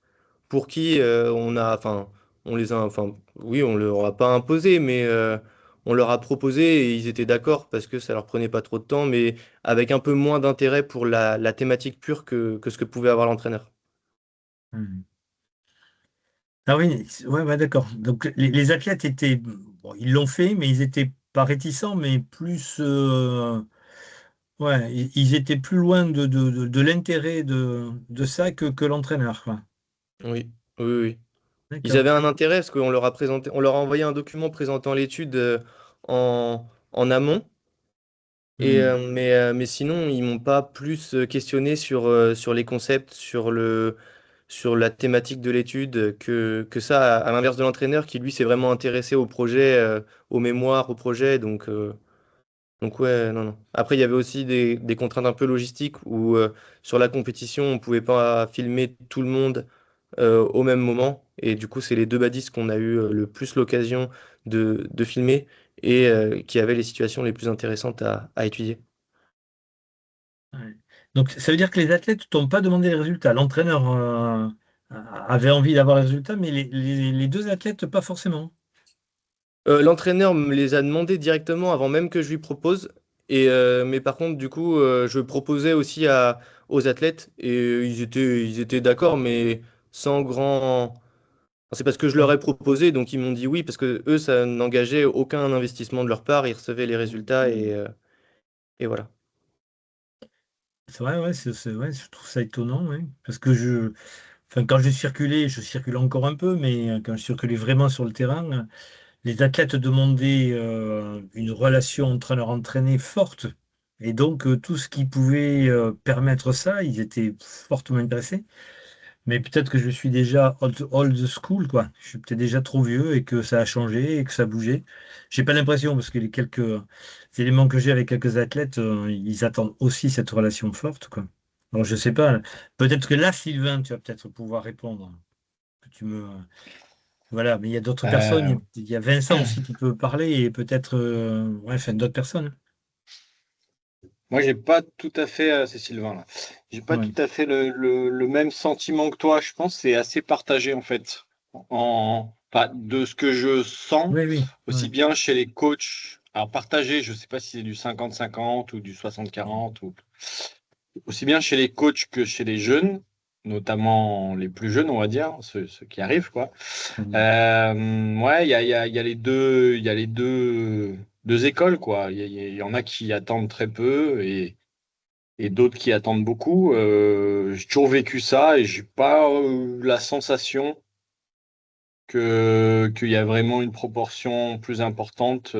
pour qui enfin, on les a, enfin, oui, on leur a pas imposé, mais on leur a proposé et ils étaient d'accord parce que ça leur prenait pas trop de temps, mais avec un peu moins d'intérêt pour la thématique pure que ce que pouvait avoir l'entraîneur. Hmm. Ah oui, ouais, ouais, d'accord. Donc les athlètes étaient, bon, ils l'ont fait, mais ils étaient pas réticents, mais plus, ouais, ils étaient plus loin de l'intérêt de ça que l'entraîneur, quoi. Oui, oui, oui, oui. Ils D'accord. avaient un intérêt parce qu'on leur a présenté, on leur a envoyé un document présentant l'étude en amont. Et, Hmm. mais sinon, ils m'ont pas plus questionné sur les concepts, sur la thématique de l'étude que ça, à l'inverse de l'entraîneur qui, lui, s'est vraiment intéressé au projet, aux mémoires, au projet. Donc ouais, non, non. Après, il y avait aussi des contraintes un peu logistiques où sur la compétition, on pouvait pas filmer tout le monde au même moment. Et du coup, c'est les deux badistes qu'on a eu le plus l'occasion de filmer et qui avaient les situations les plus intéressantes à étudier. Ouais. Donc ça veut dire que les athlètes t'ont pas demandé les résultats. L'entraîneur avait envie d'avoir les résultats, mais les deux athlètes, pas forcément. L'entraîneur me les a demandés directement avant même que je lui propose. Et, mais par contre, du coup, je proposais aussi aux athlètes et ils étaient d'accord, mais sans grand. Enfin, c'est parce que je leur ai proposé, donc ils m'ont dit oui, parce que eux, ça n'engageait aucun investissement de leur part, ils recevaient les résultats et voilà. C'est vrai, ouais, ouais, je trouve ça étonnant, ouais. Parce que enfin, quand je circulais encore un peu, mais quand je circulais vraiment sur le terrain, les athlètes demandaient une relation entraîneur-entraîné forte. Et donc, tout ce qui pouvait permettre ça, ils étaient fortement intéressés. Mais peut-être que je suis déjà old school, quoi. Je suis peut-être déjà trop vieux et que ça a changé et que ça a bougé. J'ai pas l'impression parce que les quelques éléments que j'ai avec quelques athlètes, ils attendent aussi cette relation forte, quoi. Alors je sais pas. Peut-être que là, Sylvain, tu vas peut-être pouvoir répondre. Que tu me Voilà. Mais il y a d'autres personnes. Euh, Il y a Vincent aussi qui peut parler et peut-être ouais, enfin, d'autres personnes. Moi, j'ai pas tout à fait, c'est Sylvain là, j'ai pas tout Ouais. à fait le même sentiment que toi. Je pense que c'est assez partagé en fait, enfin, de ce que je sens, Oui, oui. aussi Ouais. bien chez les coachs. Alors partagé, je sais pas si c'est du 50-50 ou du 60-40, ou aussi bien chez les coachs que chez les jeunes, notamment les plus jeunes, on va dire, ceux qui arrivent, quoi. Mm. Ouais, il y a les deux, il y a les deux écoles, quoi. Il y en a qui attendent très peu et d'autres qui attendent beaucoup. J'ai toujours vécu ça et j'ai pas la sensation qu'il y a vraiment une proportion plus importante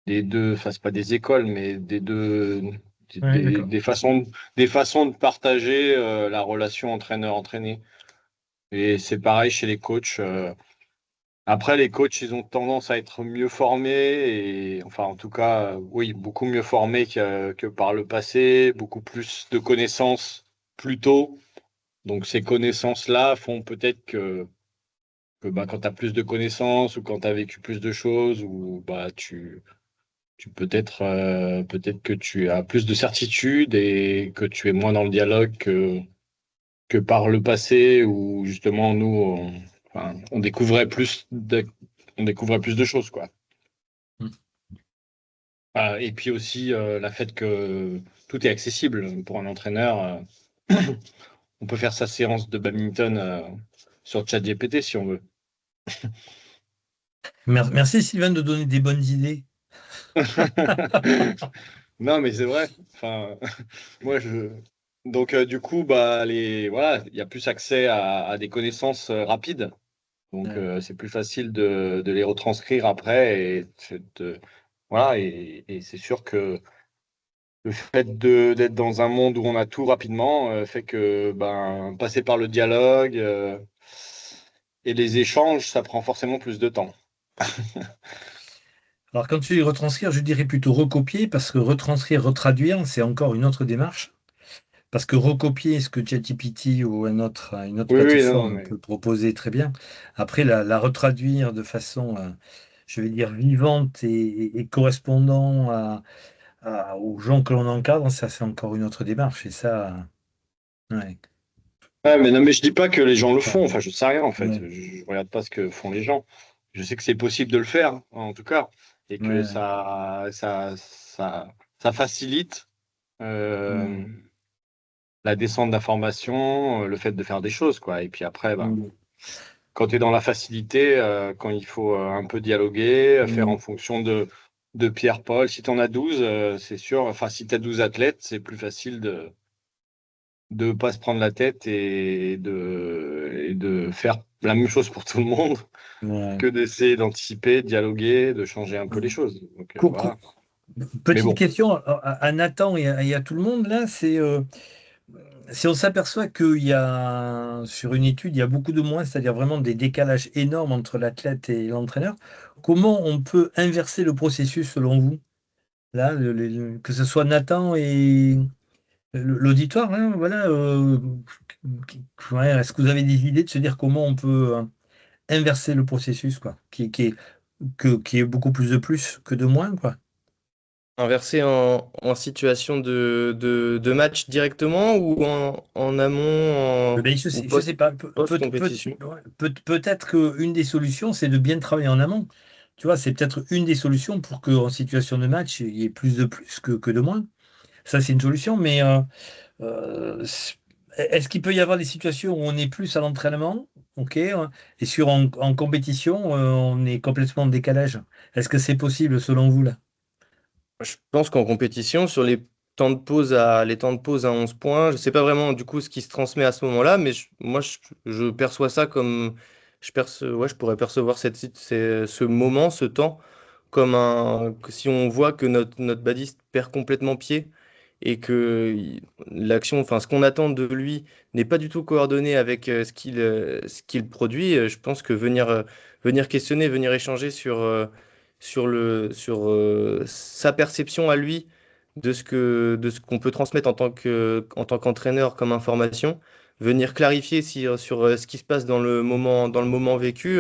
des deux, enfin c'est pas des écoles, mais des deux, Ouais, d'accord. des façons de partager la relation entraîneur-entraîné. Et c'est pareil chez les coachs. Après, les coachs, ils ont tendance à être mieux formés et, enfin, en tout cas, oui, beaucoup mieux formés que par le passé, beaucoup plus de connaissances plus tôt. Donc, ces connaissances-là font peut-être que bah, quand tu as plus de connaissances ou quand tu as vécu plus de choses, ou bah, tu peut-être peut-être que tu as plus de certitude et que tu es moins dans le dialogue que par le passé où justement nous, enfin, on découvrait plus on découvrait plus de choses, quoi. Mm. Et puis aussi, la fait que tout est accessible pour un entraîneur. On peut faire sa séance de badminton sur ChatGPT si on veut. Merci Sylvain de donner des bonnes idées. Non, mais c'est vrai. Enfin, moi, Donc, du coup, bah, voilà, il y a plus accès à des connaissances rapides. Donc, Ouais. c'est plus facile de les retranscrire après. Voilà, et c'est sûr que le fait d'être dans un monde où on a tout rapidement fait que ben, passer par le dialogue et les échanges, ça prend forcément plus de temps. Alors quand tu dis retranscrire, je dirais plutôt recopier, parce que retranscrire, retraduire, c'est encore une autre démarche. Parce que recopier ce que ChatGPT ou une autre Oui, oui, non, plateforme mais peut proposer très bien. Après, la retraduire de façon, je vais dire, vivante et correspondant aux gens que l'on encadre, ça c'est encore une autre démarche. Et ça, ouais. ouais, mais non, mais je dis pas que les gens le Ouais, font. Enfin, je sais rien en fait. ouais, Je regarde pas ce que font les gens. Je sais que c'est possible de le faire, en tout cas, et que ouais, ça facilite ouais. euh, la descente d'informations, le fait de faire des choses, quoi. Et puis après, ben, Mm, quand tu es dans la facilité, quand il faut un peu dialoguer, faire mm, en fonction de Pierre-Paul. Si tu en as 12, c'est sûr. Enfin, si tu as 12 athlètes, c'est plus facile de ne pas se prendre la tête et de faire la même chose pour tout le monde ouais. que d'essayer d'anticiper, de dialoguer, de changer un peu les Mm. choses. Donc, Cou- cou- voilà. Mais Petite bon. question à Nathan et à tout le monde, là, c'est si on s'aperçoit qu'il y a, sur une étude, il y a beaucoup de moins, c'est-à-dire vraiment des décalages énormes entre l'athlète et l'entraîneur, comment on peut inverser le processus selon vous? Là, que ce soit Nathan et l'auditoire, hein, voilà, ouais, est-ce que vous avez des idées de se dire comment on peut inverser le processus, quoi, qui est beaucoup plus que de moins, quoi? Inversé en situation de match directement ou en amont Ben, ou je sais pas. post-compétition? Ouais, peut-être qu'une des solutions, c'est de bien travailler en amont. Tu vois, c'est peut-être une des solutions pour qu'en situation de match, il y ait plus que de moins. Ça, c'est une solution. Mais est-ce qu'il peut y avoir des situations où on est plus à l'entraînement, ok, hein, et en compétition, on est complètement en décalage? Est-ce que c'est possible selon vous là? Je pense qu'en compétition, sur les temps de pause à 11 points, je sais pas vraiment du coup ce qui se transmet à ce moment-là, mais moi je perçois ça comme ouais, je pourrais percevoir ce moment, ce temps comme que si on voit que notre badiste perd complètement pied et que l'action, enfin ce qu'on attend de lui n'est pas du tout coordonné avec ce qu'il produit, je pense que venir questionner, venir échanger sur sa perception à lui de ce qu'on peut transmettre en tant qu'entraîneur comme information, venir clarifier sur ce qui se passe dans le moment vécu.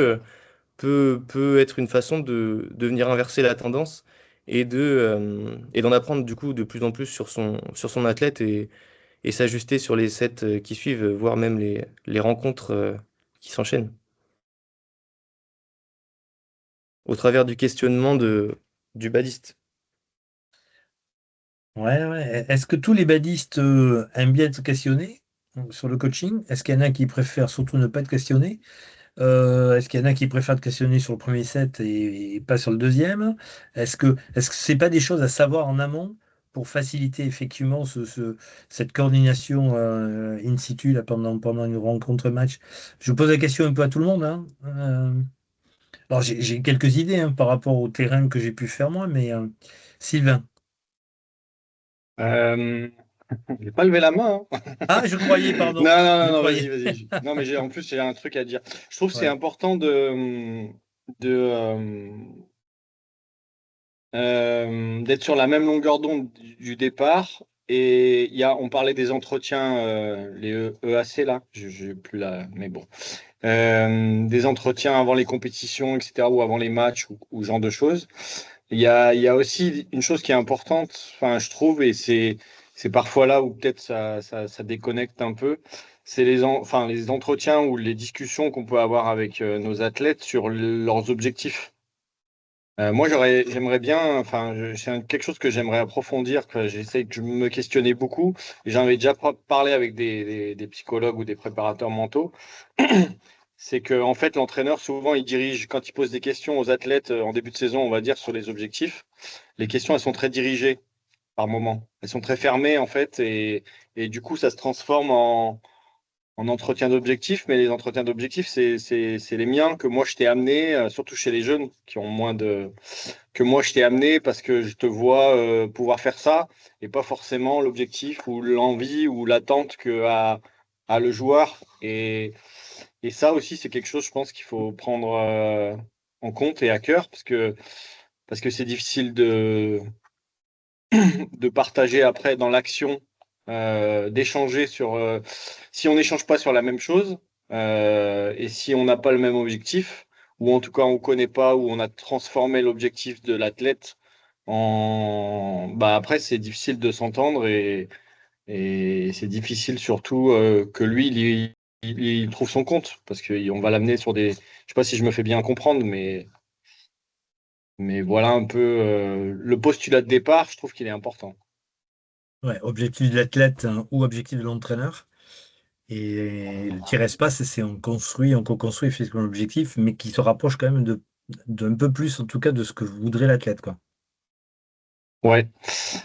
Peut être une façon de venir inverser la tendance et d'en apprendre du coup de plus en plus sur son athlète et s'ajuster sur les sets qui suivent, voire même les rencontres qui s'enchaînent, au travers du questionnement du badiste. Ouais, ouais. Est-ce que tous les badistes aiment bien être questionnés sur le coaching? Est-ce qu'il y en a qui préfèrent surtout ne pas être questionnés? Est-ce qu'il y en a qui préfèrent te questionner sur le premier set et pas sur le deuxième? Est-ce que c'est pas des choses à savoir en amont pour faciliter effectivement cette coordination in situ là, pendant une rencontre match? Je pose la question un peu à tout le monde, hein. Alors j'ai quelques idées hein, par rapport au terrain que j'ai pu faire moi, mais Sylvain. Euh, j'ai pas levé la main, hein. Ah, je croyais, Non, pardon. non, non, Je non, croyais. vas-y, vas-y. Non, mais en plus, j'ai un truc à dire. Je trouve que c'est Ouais. important d'être sur la même longueur d'onde du départ. Et on parlait des entretiens, les EAC là, je n'ai plus là, mais bon. Des entretiens avant les compétitions, etc., ou avant les matchs, ou ce genre de choses. Il y a aussi une chose qui est importante, enfin, je trouve, et c'est parfois là où peut-être ça déconnecte un peu, c'est les entretiens ou les discussions qu'on peut avoir avec nos athlètes sur leurs objectifs. Moi, j'aimerais bien, c'est quelque chose que j'aimerais approfondir, que j'essaie de me questionner beaucoup. Et j'en avais déjà parlé avec des psychologues ou des préparateurs mentaux. C'est que, en fait, l'entraîneur, souvent, il dirige, quand il pose des questions aux athlètes en début de saison, on va dire, sur les objectifs, les questions, elles sont très dirigées par moment. Elles sont très fermées, en fait, et du coup, ça se transforme en entretien d'objectifs, mais les entretiens d'objectifs, c'est les miens que moi je t'ai amené, surtout chez les jeunes qui ont moins de que moi je t'ai amené parce que je te vois pouvoir faire ça et pas forcément l'objectif ou l'envie ou l'attente a le joueur. Et ça aussi, c'est quelque chose, je pense, qu'il faut prendre en compte et à cœur parce que c'est difficile de partager après dans l'action, d'échanger sur si on n'échange pas sur la même chose et si on n'a pas le même objectif, ou en tout cas on ne connaît pas, ou on a transformé l'objectif de l'athlète en bah après c'est difficile de s'entendre et c'est difficile surtout que lui il trouve son compte parce qu'on va l'amener sur des je sais pas si je me fais bien comprendre mais voilà un peu le postulat de départ, je trouve qu'il est important. Ouais, objectif de l'athlète hein, ou objectif de l'entraîneur. Et le tir-espace, c'est on construit, on co-construit effectivement l'objectif, mais qui se rapproche quand même d'un peu plus, en tout cas, de ce que voudrait l'athlète, quoi. Ouais.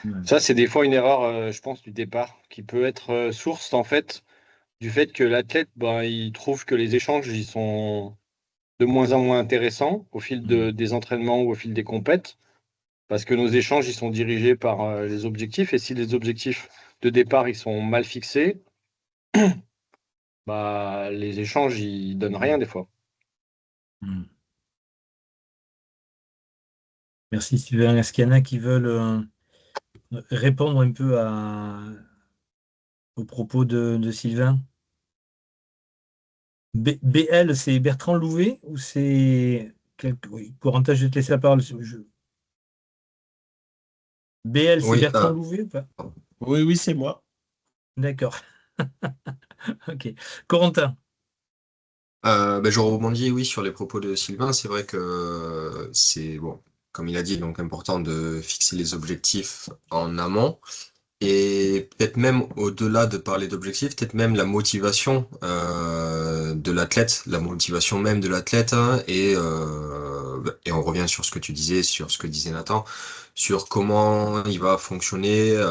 Ouais. Ça, c'est des fois une erreur, je pense, du départ, qui peut être source, en fait, du fait que l'athlète, ben, il trouve que les échanges, ils sont de moins en moins intéressants au fil Mm. des entraînements ou au fil des compètes, parce que nos échanges, ils sont dirigés par les objectifs, et si les objectifs de départ, ils sont mal fixés, bah, les échanges, ils donnent rien Mm. des fois. Mm. Merci Sylvain. Est-ce qu'il y en a qui veulent répondre un peu aux propos de Sylvain? BL, c'est Bertrand Louvet ou c'est oui, Corentin, je vais te laisser la parole. BL, c'est Oui, Bertrand Louvet ou pas? Oui, oui, c'est moi. D'accord. Ok. Corentin. je rebondis oui sur les propos de Sylvain. C'est vrai que c'est bon, comme il a dit, donc important de fixer les objectifs en amont. Et peut-être même au-delà de parler d'objectifs, peut-être même la motivation de l'athlète, la motivation même de l'athlète, hein, et on revient sur ce que tu disais, sur ce que disait Nathan, sur comment il va fonctionner,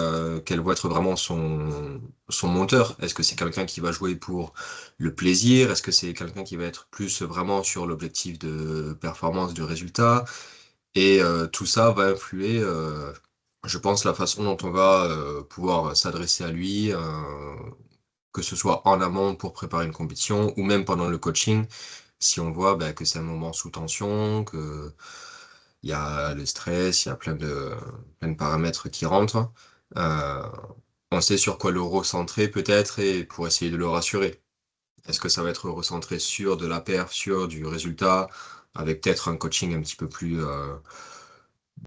quel va être vraiment son moteur. Est-ce que c'est quelqu'un qui va jouer pour le plaisir? Est-ce que c'est quelqu'un qui va être plus vraiment sur l'objectif de performance, de résultat? Et tout ça va influer, je pense, la façon dont on va pouvoir s'adresser à lui, que ce soit en amont pour préparer une compétition ou même pendant le coaching, si on voit que c'est un moment sous tension, que il y a le stress, il y a plein de paramètres qui rentrent. Euh, on sait sur quoi le recentrer peut-être et pour essayer de le rassurer. Est-ce que ça va être recentré sur de la perf, sur du résultat, avec peut-être un coaching un petit peu plus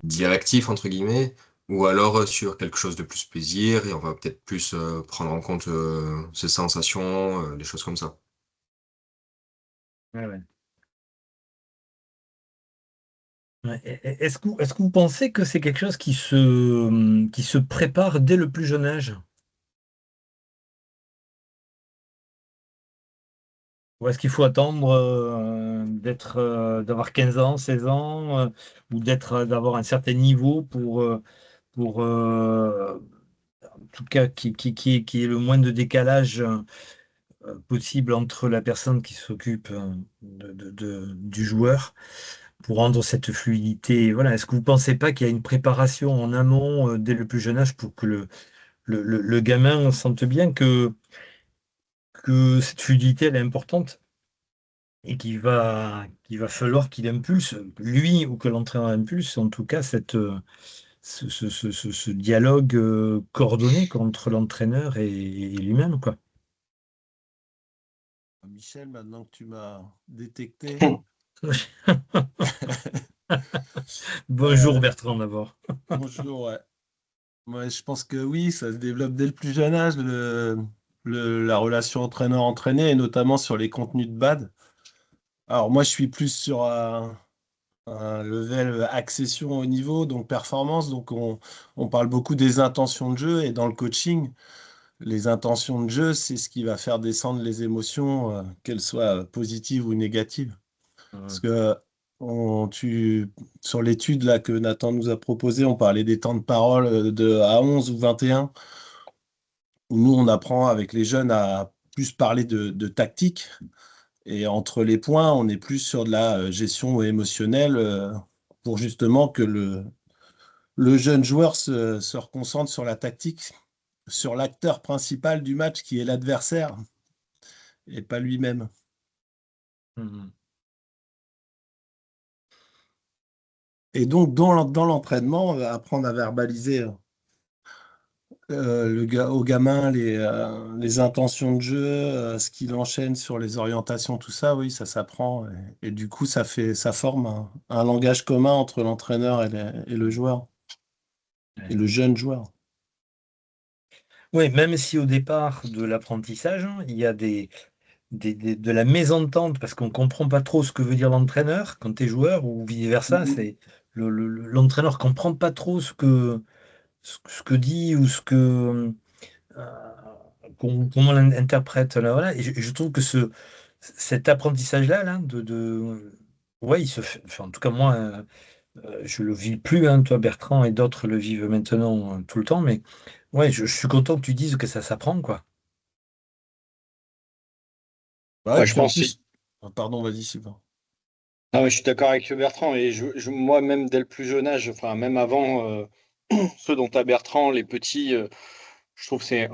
directif entre guillemets, ou alors sur quelque chose de plus plaisir et on va peut-être plus prendre en compte ses sensations, des choses comme ça. Ouais, ouais. Ouais. Est-ce que vous pensez que c'est quelque chose qui se prépare dès le plus jeune âge? Ou est-ce qu'il faut attendre d'avoir 15 ans, 16 ans, ou d'avoir un certain niveau pour en tout cas, qui est le moins de décalage possible entre la personne qui s'occupe du joueur pour rendre cette fluidité. Voilà. Est-ce que vous ne pensez pas qu'il y a une préparation en amont dès le plus jeune âge pour que le gamin sente bien que cette fluidité, elle est importante et qu'il va falloir qu'il impulse, lui ou que l'entraîneur impulse, en tout cas, ce dialogue coordonné quoi, entre l'entraîneur et lui-même, quoi. Michel, maintenant que tu m'as détecté, Bonjour euh, Bertrand d'abord. bonjour. Ouais. Moi, je pense que oui, ça se développe dès le plus jeune âge, la relation entraîneur-entraîné, et notamment sur les contenus de BAD. Alors moi, je suis plus sur un level accession au niveau, donc performance. Donc on parle beaucoup des intentions de jeu, et dans le coaching, les intentions de jeu, c'est ce qui va faire descendre les émotions, qu'elles soient positives ou négatives. Parce Mhm. que sur l'étude là que Nathan nous a proposée, on parlait des temps de parole à 11 ou 21, où nous, on apprend avec les jeunes à plus parler de tactique. Et entre les points, on est plus sur de la gestion émotionnelle, pour justement que le jeune joueur se reconcentre sur la tactique, sur l'acteur principal du match qui est l'adversaire et pas lui-même. Mhm. Et donc, dans l'entraînement, apprendre à verbaliser au gamin les intentions de jeu, ce qu'il enchaîne sur les orientations, tout ça, oui, ça s'apprend. Et du coup, ça forme un langage commun entre l'entraîneur et le joueur, et Ouais. le jeune joueur. Oui, même si au départ de l'apprentissage, hein, il y a de la mésentente parce qu'on ne comprend pas trop ce que veut dire l'entraîneur quand tu es joueur ou vice-versa, c'est l'entraîneur ne comprend pas trop ce que dit ou euh, comment on l'interprète là, voilà. Et je trouve que cet apprentissage-là, là, ouais, il se fait, enfin, en tout cas moi, je le vis plus, hein, toi Bertrand et d'autres le vivent maintenant tout le temps, mais ouais, je suis content que tu dises que ça s'apprend, quoi. Ouais, Ouais, je puis en pense. plus, pardon, vas-y, Sylvain. Ah ouais, je suis d'accord avec Bertrand. Et moi, même dès le plus jeune âge, enfin, même avant ceux dont à Bertrand, les petits, je trouve que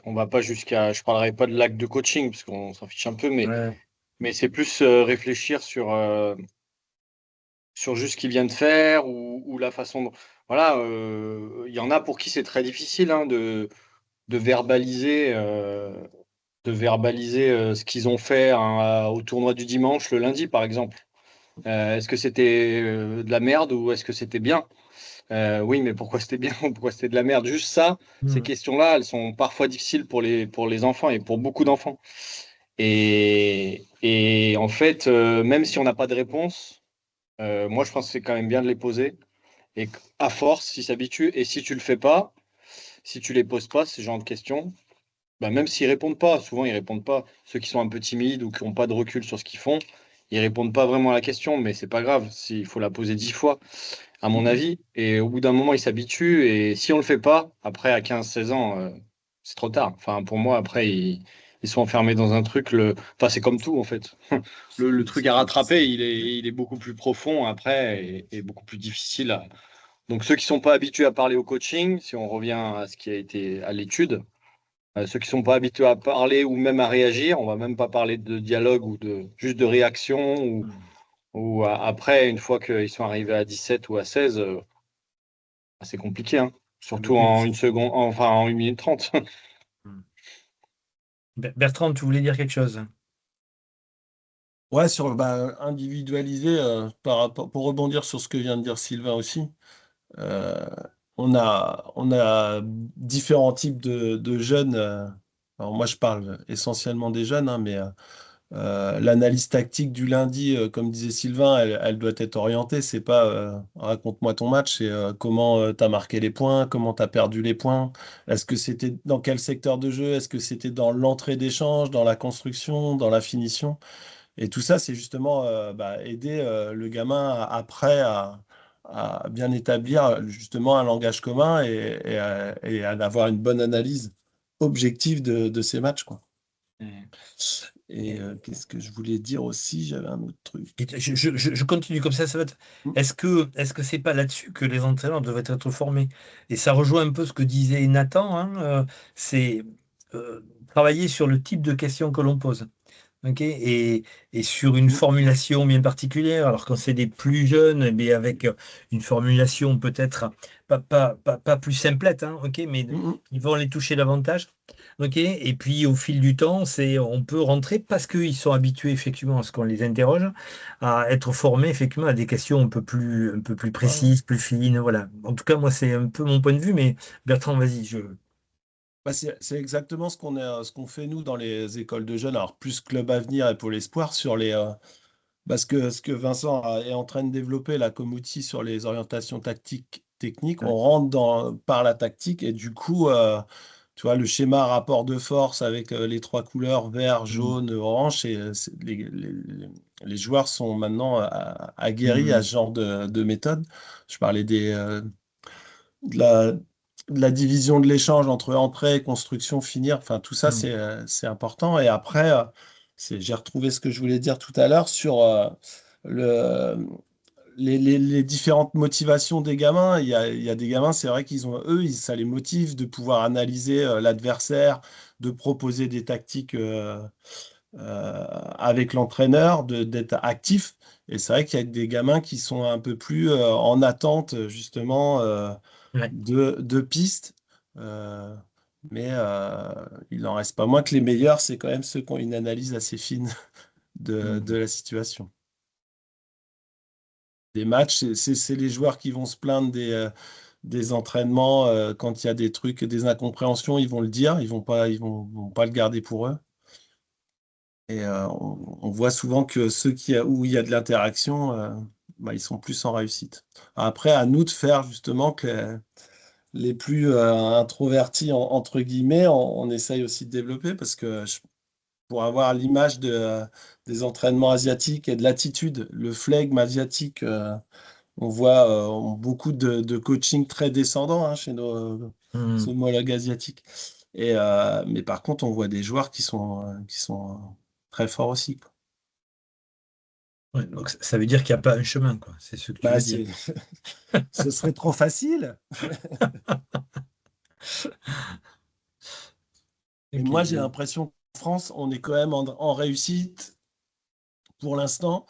on va pas jusqu'à. Je parlerai pas de l'acte de coaching, parce qu'on s'en fiche un peu, Ouais. mais c'est plus réfléchir sur juste ce qu'il vient de faire ou la façon dont. Voilà, il y en a pour qui c'est très difficile hein, de verbaliser, ce qu'ils ont fait hein, au tournoi du dimanche, le lundi, par exemple. Est-ce que c'était de la merde ou est-ce que c'était bien? Oui, mais pourquoi c'était bien ou pourquoi c'était de la merde? Juste ça, ces Mm. questions-là, elles sont parfois difficiles pour les enfants et pour beaucoup d'enfants. Et en fait, même si on n'a pas de réponse, moi je pense que c'est quand même bien de les poser. Et à force, ils s'habituent. Et si tu le fais pas, si tu les poses pas, ces genres de questions, bah, même s'ils répondent pas, souvent ils répondent pas. Ceux qui sont un peu timides ou qui n'ont pas de recul sur ce qu'ils font, ils répondent pas vraiment à la question, mais c'est pas grave. Il faut la poser 10 fois, à mon avis. Et au bout d'un moment, ils s'habituent. Et si on le fait pas, après, à 15 16 ans, c'est trop tard. Enfin, pour moi, après, ils sont enfermés dans un truc. Enfin, c'est comme tout, en fait. Le truc à rattraper, il est beaucoup plus profond après et beaucoup plus difficile. Donc, ceux qui sont pas habitués à parler au coaching, si on revient à ce qui a été à l'étude, ceux qui sont pas habitués à parler ou même à réagir, on va même pas parler de dialogue ou juste de réaction Mm. ou après, une fois qu'ils sont arrivés à 17 ou à 16, c'est compliqué, hein. Ah, Surtout mais oui. en une seconde, enfin en 1 minute 30. Mm. Bertrand, tu voulais dire quelque chose? Ouais, individualiser, par rapport, pour rebondir sur ce que vient de dire Sylvain aussi, euh, on a différents types de jeunes. Alors moi, je parle essentiellement des jeunes, hein, mais l'analyse tactique du lundi, comme disait Sylvain, elle doit être orientée. C'est pas raconte-moi ton match, c'est comment tu as marqué les points, comment tu as perdu les points. Est-ce que c'était dans quel secteur de jeu? Est-ce que c'était dans l'entrée d'échange, dans la construction, dans la finition? Et tout ça, c'est justement aider le gamin après à bien établir justement un langage commun et à avoir une bonne analyse objective de ces matchs, quoi. Mm. Et qu'est-ce que je voulais dire aussi? J'avais un autre Et truc. je continue comme ça va être. Est-ce que c'est pas là-dessus que les entraîneurs devraient être formés? Et ça rejoint un peu ce que disait Nathan, hein, c'est euh, travailler sur le type de questions que l'on pose. Ok, et sur une Mm, formulation bien particulière. Alors quand c'est des plus jeunes, eh bien, avec une formulation peut-être pas plus simplette, hein, ok, mais mm, mm. ils vont les toucher davantage. Ok, et puis au fil du temps, on peut rentrer parce qu'ils sont habitués effectivement à ce qu'on les interroge, à être formés effectivement à des questions un peu plus Ouais, ouais. précises, plus fines. Voilà. En tout cas, moi, c'est un peu mon point de vue, mais Bertrand, vas-y, Bah, c'est exactement ce qu'on fait nous dans les écoles de jeunes. Alors plus Club Avenir et Pôle Espoir sur ce que est en train de développer là comme outil sur les orientations tactiques techniques. On Ouais. rentre par la tactique et du coup, tu vois, le schéma rapport de force avec les trois couleurs vert, Mm. jaune, orange, les joueurs sont maintenant aguerris à Mm. ce genre de méthode. Je parlais de la, de la division de l'échange entre entrée, construction, finir. Enfin, tout ça, Mm. c'est important. Et après, j'ai retrouvé ce que je voulais dire tout à l'heure sur le, les différentes motivations des gamins. Il y a des gamins, c'est vrai qu'ils ont, eux, ça les motive de pouvoir analyser l'adversaire, de proposer des tactiques avec l'entraîneur, d'être actif. Et c'est vrai qu'il y a des gamins qui sont un peu plus en attente, justement, Ouais. de pistes. Euh, mais il n'en reste pas moins que les meilleurs, c'est quand même ceux qui ont une analyse assez fine de Mm. la situation. Des matchs, c'est les joueurs qui vont se plaindre des entraînements quand il y a des trucs, des incompréhensions, ils vont le dire, vont pas le garder pour eux. Et on voit souvent que où il y a de l'interaction, bah, ils sont plus en réussite. Après, à nous de faire justement que les plus introvertis, entre guillemets, on essaye aussi de développer parce que pour avoir l'image des entraînements asiatiques et de l'attitude, le flegme asiatique, on voit beaucoup de coaching très descendant hein, chez nos Mm. homologues asiatiques. Mais par contre, on voit des joueurs qui sont très forts aussi, quoi. Ouais, donc ça veut dire qu'il n'y a pas un chemin, quoi. C'est ce que tu Bah, veux dire. ce serait trop facile. Et Ok. moi, j'ai l'impression qu'en France, on est quand même en réussite pour l'instant.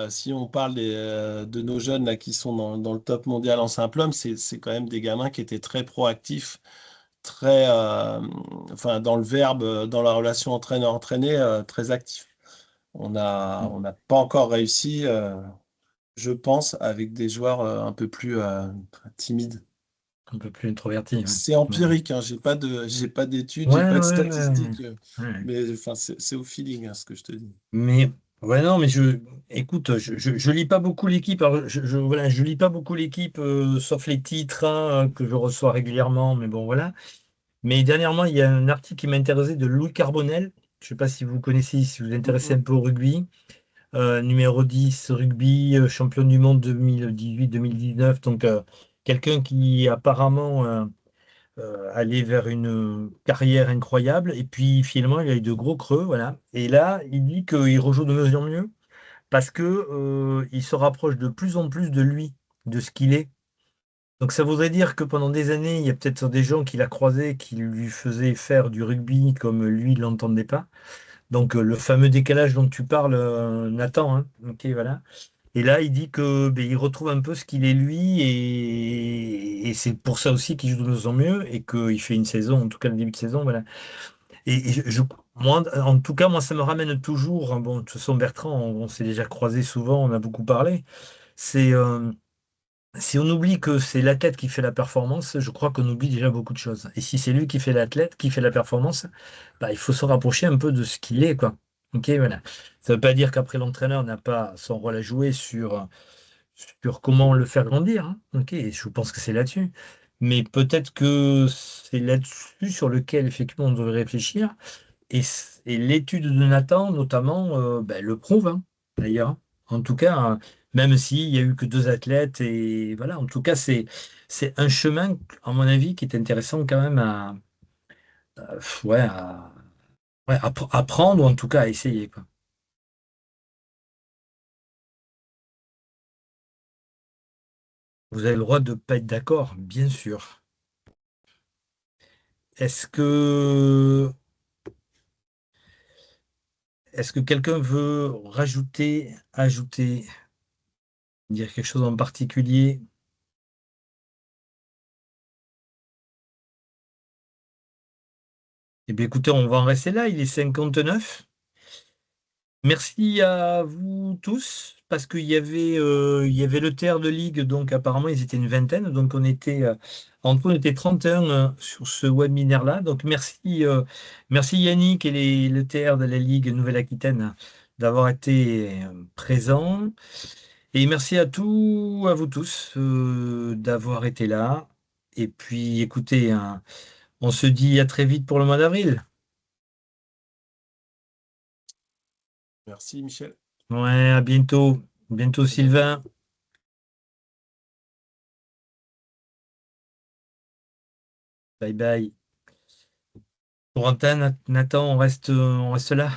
Si on parle de nos jeunes là, qui sont dans le top mondial en simple homme, c'est quand même des gamins qui étaient très proactifs, très, enfin, dans le verbe, dans la relation entraîneur-entraîné, très actifs. On Mm. n'a pas encore réussi, je pense, avec des joueurs un peu plus timides. Un peu plus introverti. Ouais. C'est Ouais, empirique, hein. J'ai pas d'études, j'ai ouais, pas de ouais, ouais, statistiques, ouais. mais enfin, c'est au feeling, hein, ce que je te dis. Mais ouais, non, mais écoute, je lis pas beaucoup l'équipe. Alors, voilà, je lis pas beaucoup l'équipe, sauf les titres hein, que je reçois régulièrement. Mais bon, voilà. Mais dernièrement, il y a un article qui m'a intéressé de Louis Carbonel. Je sais pas si vous connaissez, si vous vous intéressez un Mhm. peu au rugby. Numéro 10 rugby, champion du monde 2018-2019. Donc, quelqu'un qui apparemment allait vers une carrière incroyable. Et puis, finalement, il a eu de gros creux. Voilà. Et là, il dit qu'il rejoue de mieux en mieux parce que, il se rapproche de plus en plus de lui, de ce qu'il est. Donc, ça voudrait dire que pendant des années, il y a peut-être des gens qu'il a croisés qui lui faisaient faire du rugby comme lui, il l'entendait pas. Donc, le fameux décalage dont tu parles, Nathan, hein. Ok, voilà. Et là, il dit que ben, il retrouve un peu ce qu'il est lui, et c'est pour ça aussi qu'il joue de mieux en mieux, et qu'il fait une saison, en tout cas le début de saison, voilà. Et moi, en tout cas, moi, ça me ramène toujours, hein, bon, de toute façon, Bertrand, on s'est déjà croisé souvent, on a beaucoup parlé. C'est si on oublie que c'est l'athlète qui fait la performance, je crois qu'on oublie déjà beaucoup de choses. Et si c'est lui qui fait l'athlète, qui fait la performance, bah, il faut se rapprocher un peu de ce qu'il est, quoi. Ok, voilà. Ça ne veut pas dire qu'après l'entraîneur n'a pas son rôle à jouer sur comment le faire grandir, hein. Ok, et je pense que c'est là-dessus. Mais peut-être que c'est là-dessus sur lequel effectivement on devrait réfléchir. Et l'étude de Nathan, notamment, ben, le prouve, hein, d'ailleurs. En tout cas, même s'il n'y a eu que deux athlètes, et voilà, en tout cas, c'est un chemin, à mon avis, qui est intéressant quand même ouais, à prendre, ou en tout cas à essayer, quoi. Vous avez le droit de ne pas être d'accord, bien sûr. Est-ce que, est-ce que quelqu'un veut rajouter, ajouter, dire quelque chose en particulier? Eh bien, écoutez, on va en rester là. Il est 59. Merci à vous tous parce il y avait le tiers de ligue, donc apparemment ils étaient une vingtaine, donc en tout on était 31 sur ce webinaire-là. Donc merci Yannick et le TR de la Ligue Nouvelle-Aquitaine d'avoir été présents. Et merci à vous tous d'avoir été là. Et puis écoutez, hein, on se dit à très vite pour le mois d'avril. Merci, Michel. Ouais, à bientôt. Bientôt À bientôt. Sylvain. Bye bye. Corentin, Nathan, on reste là.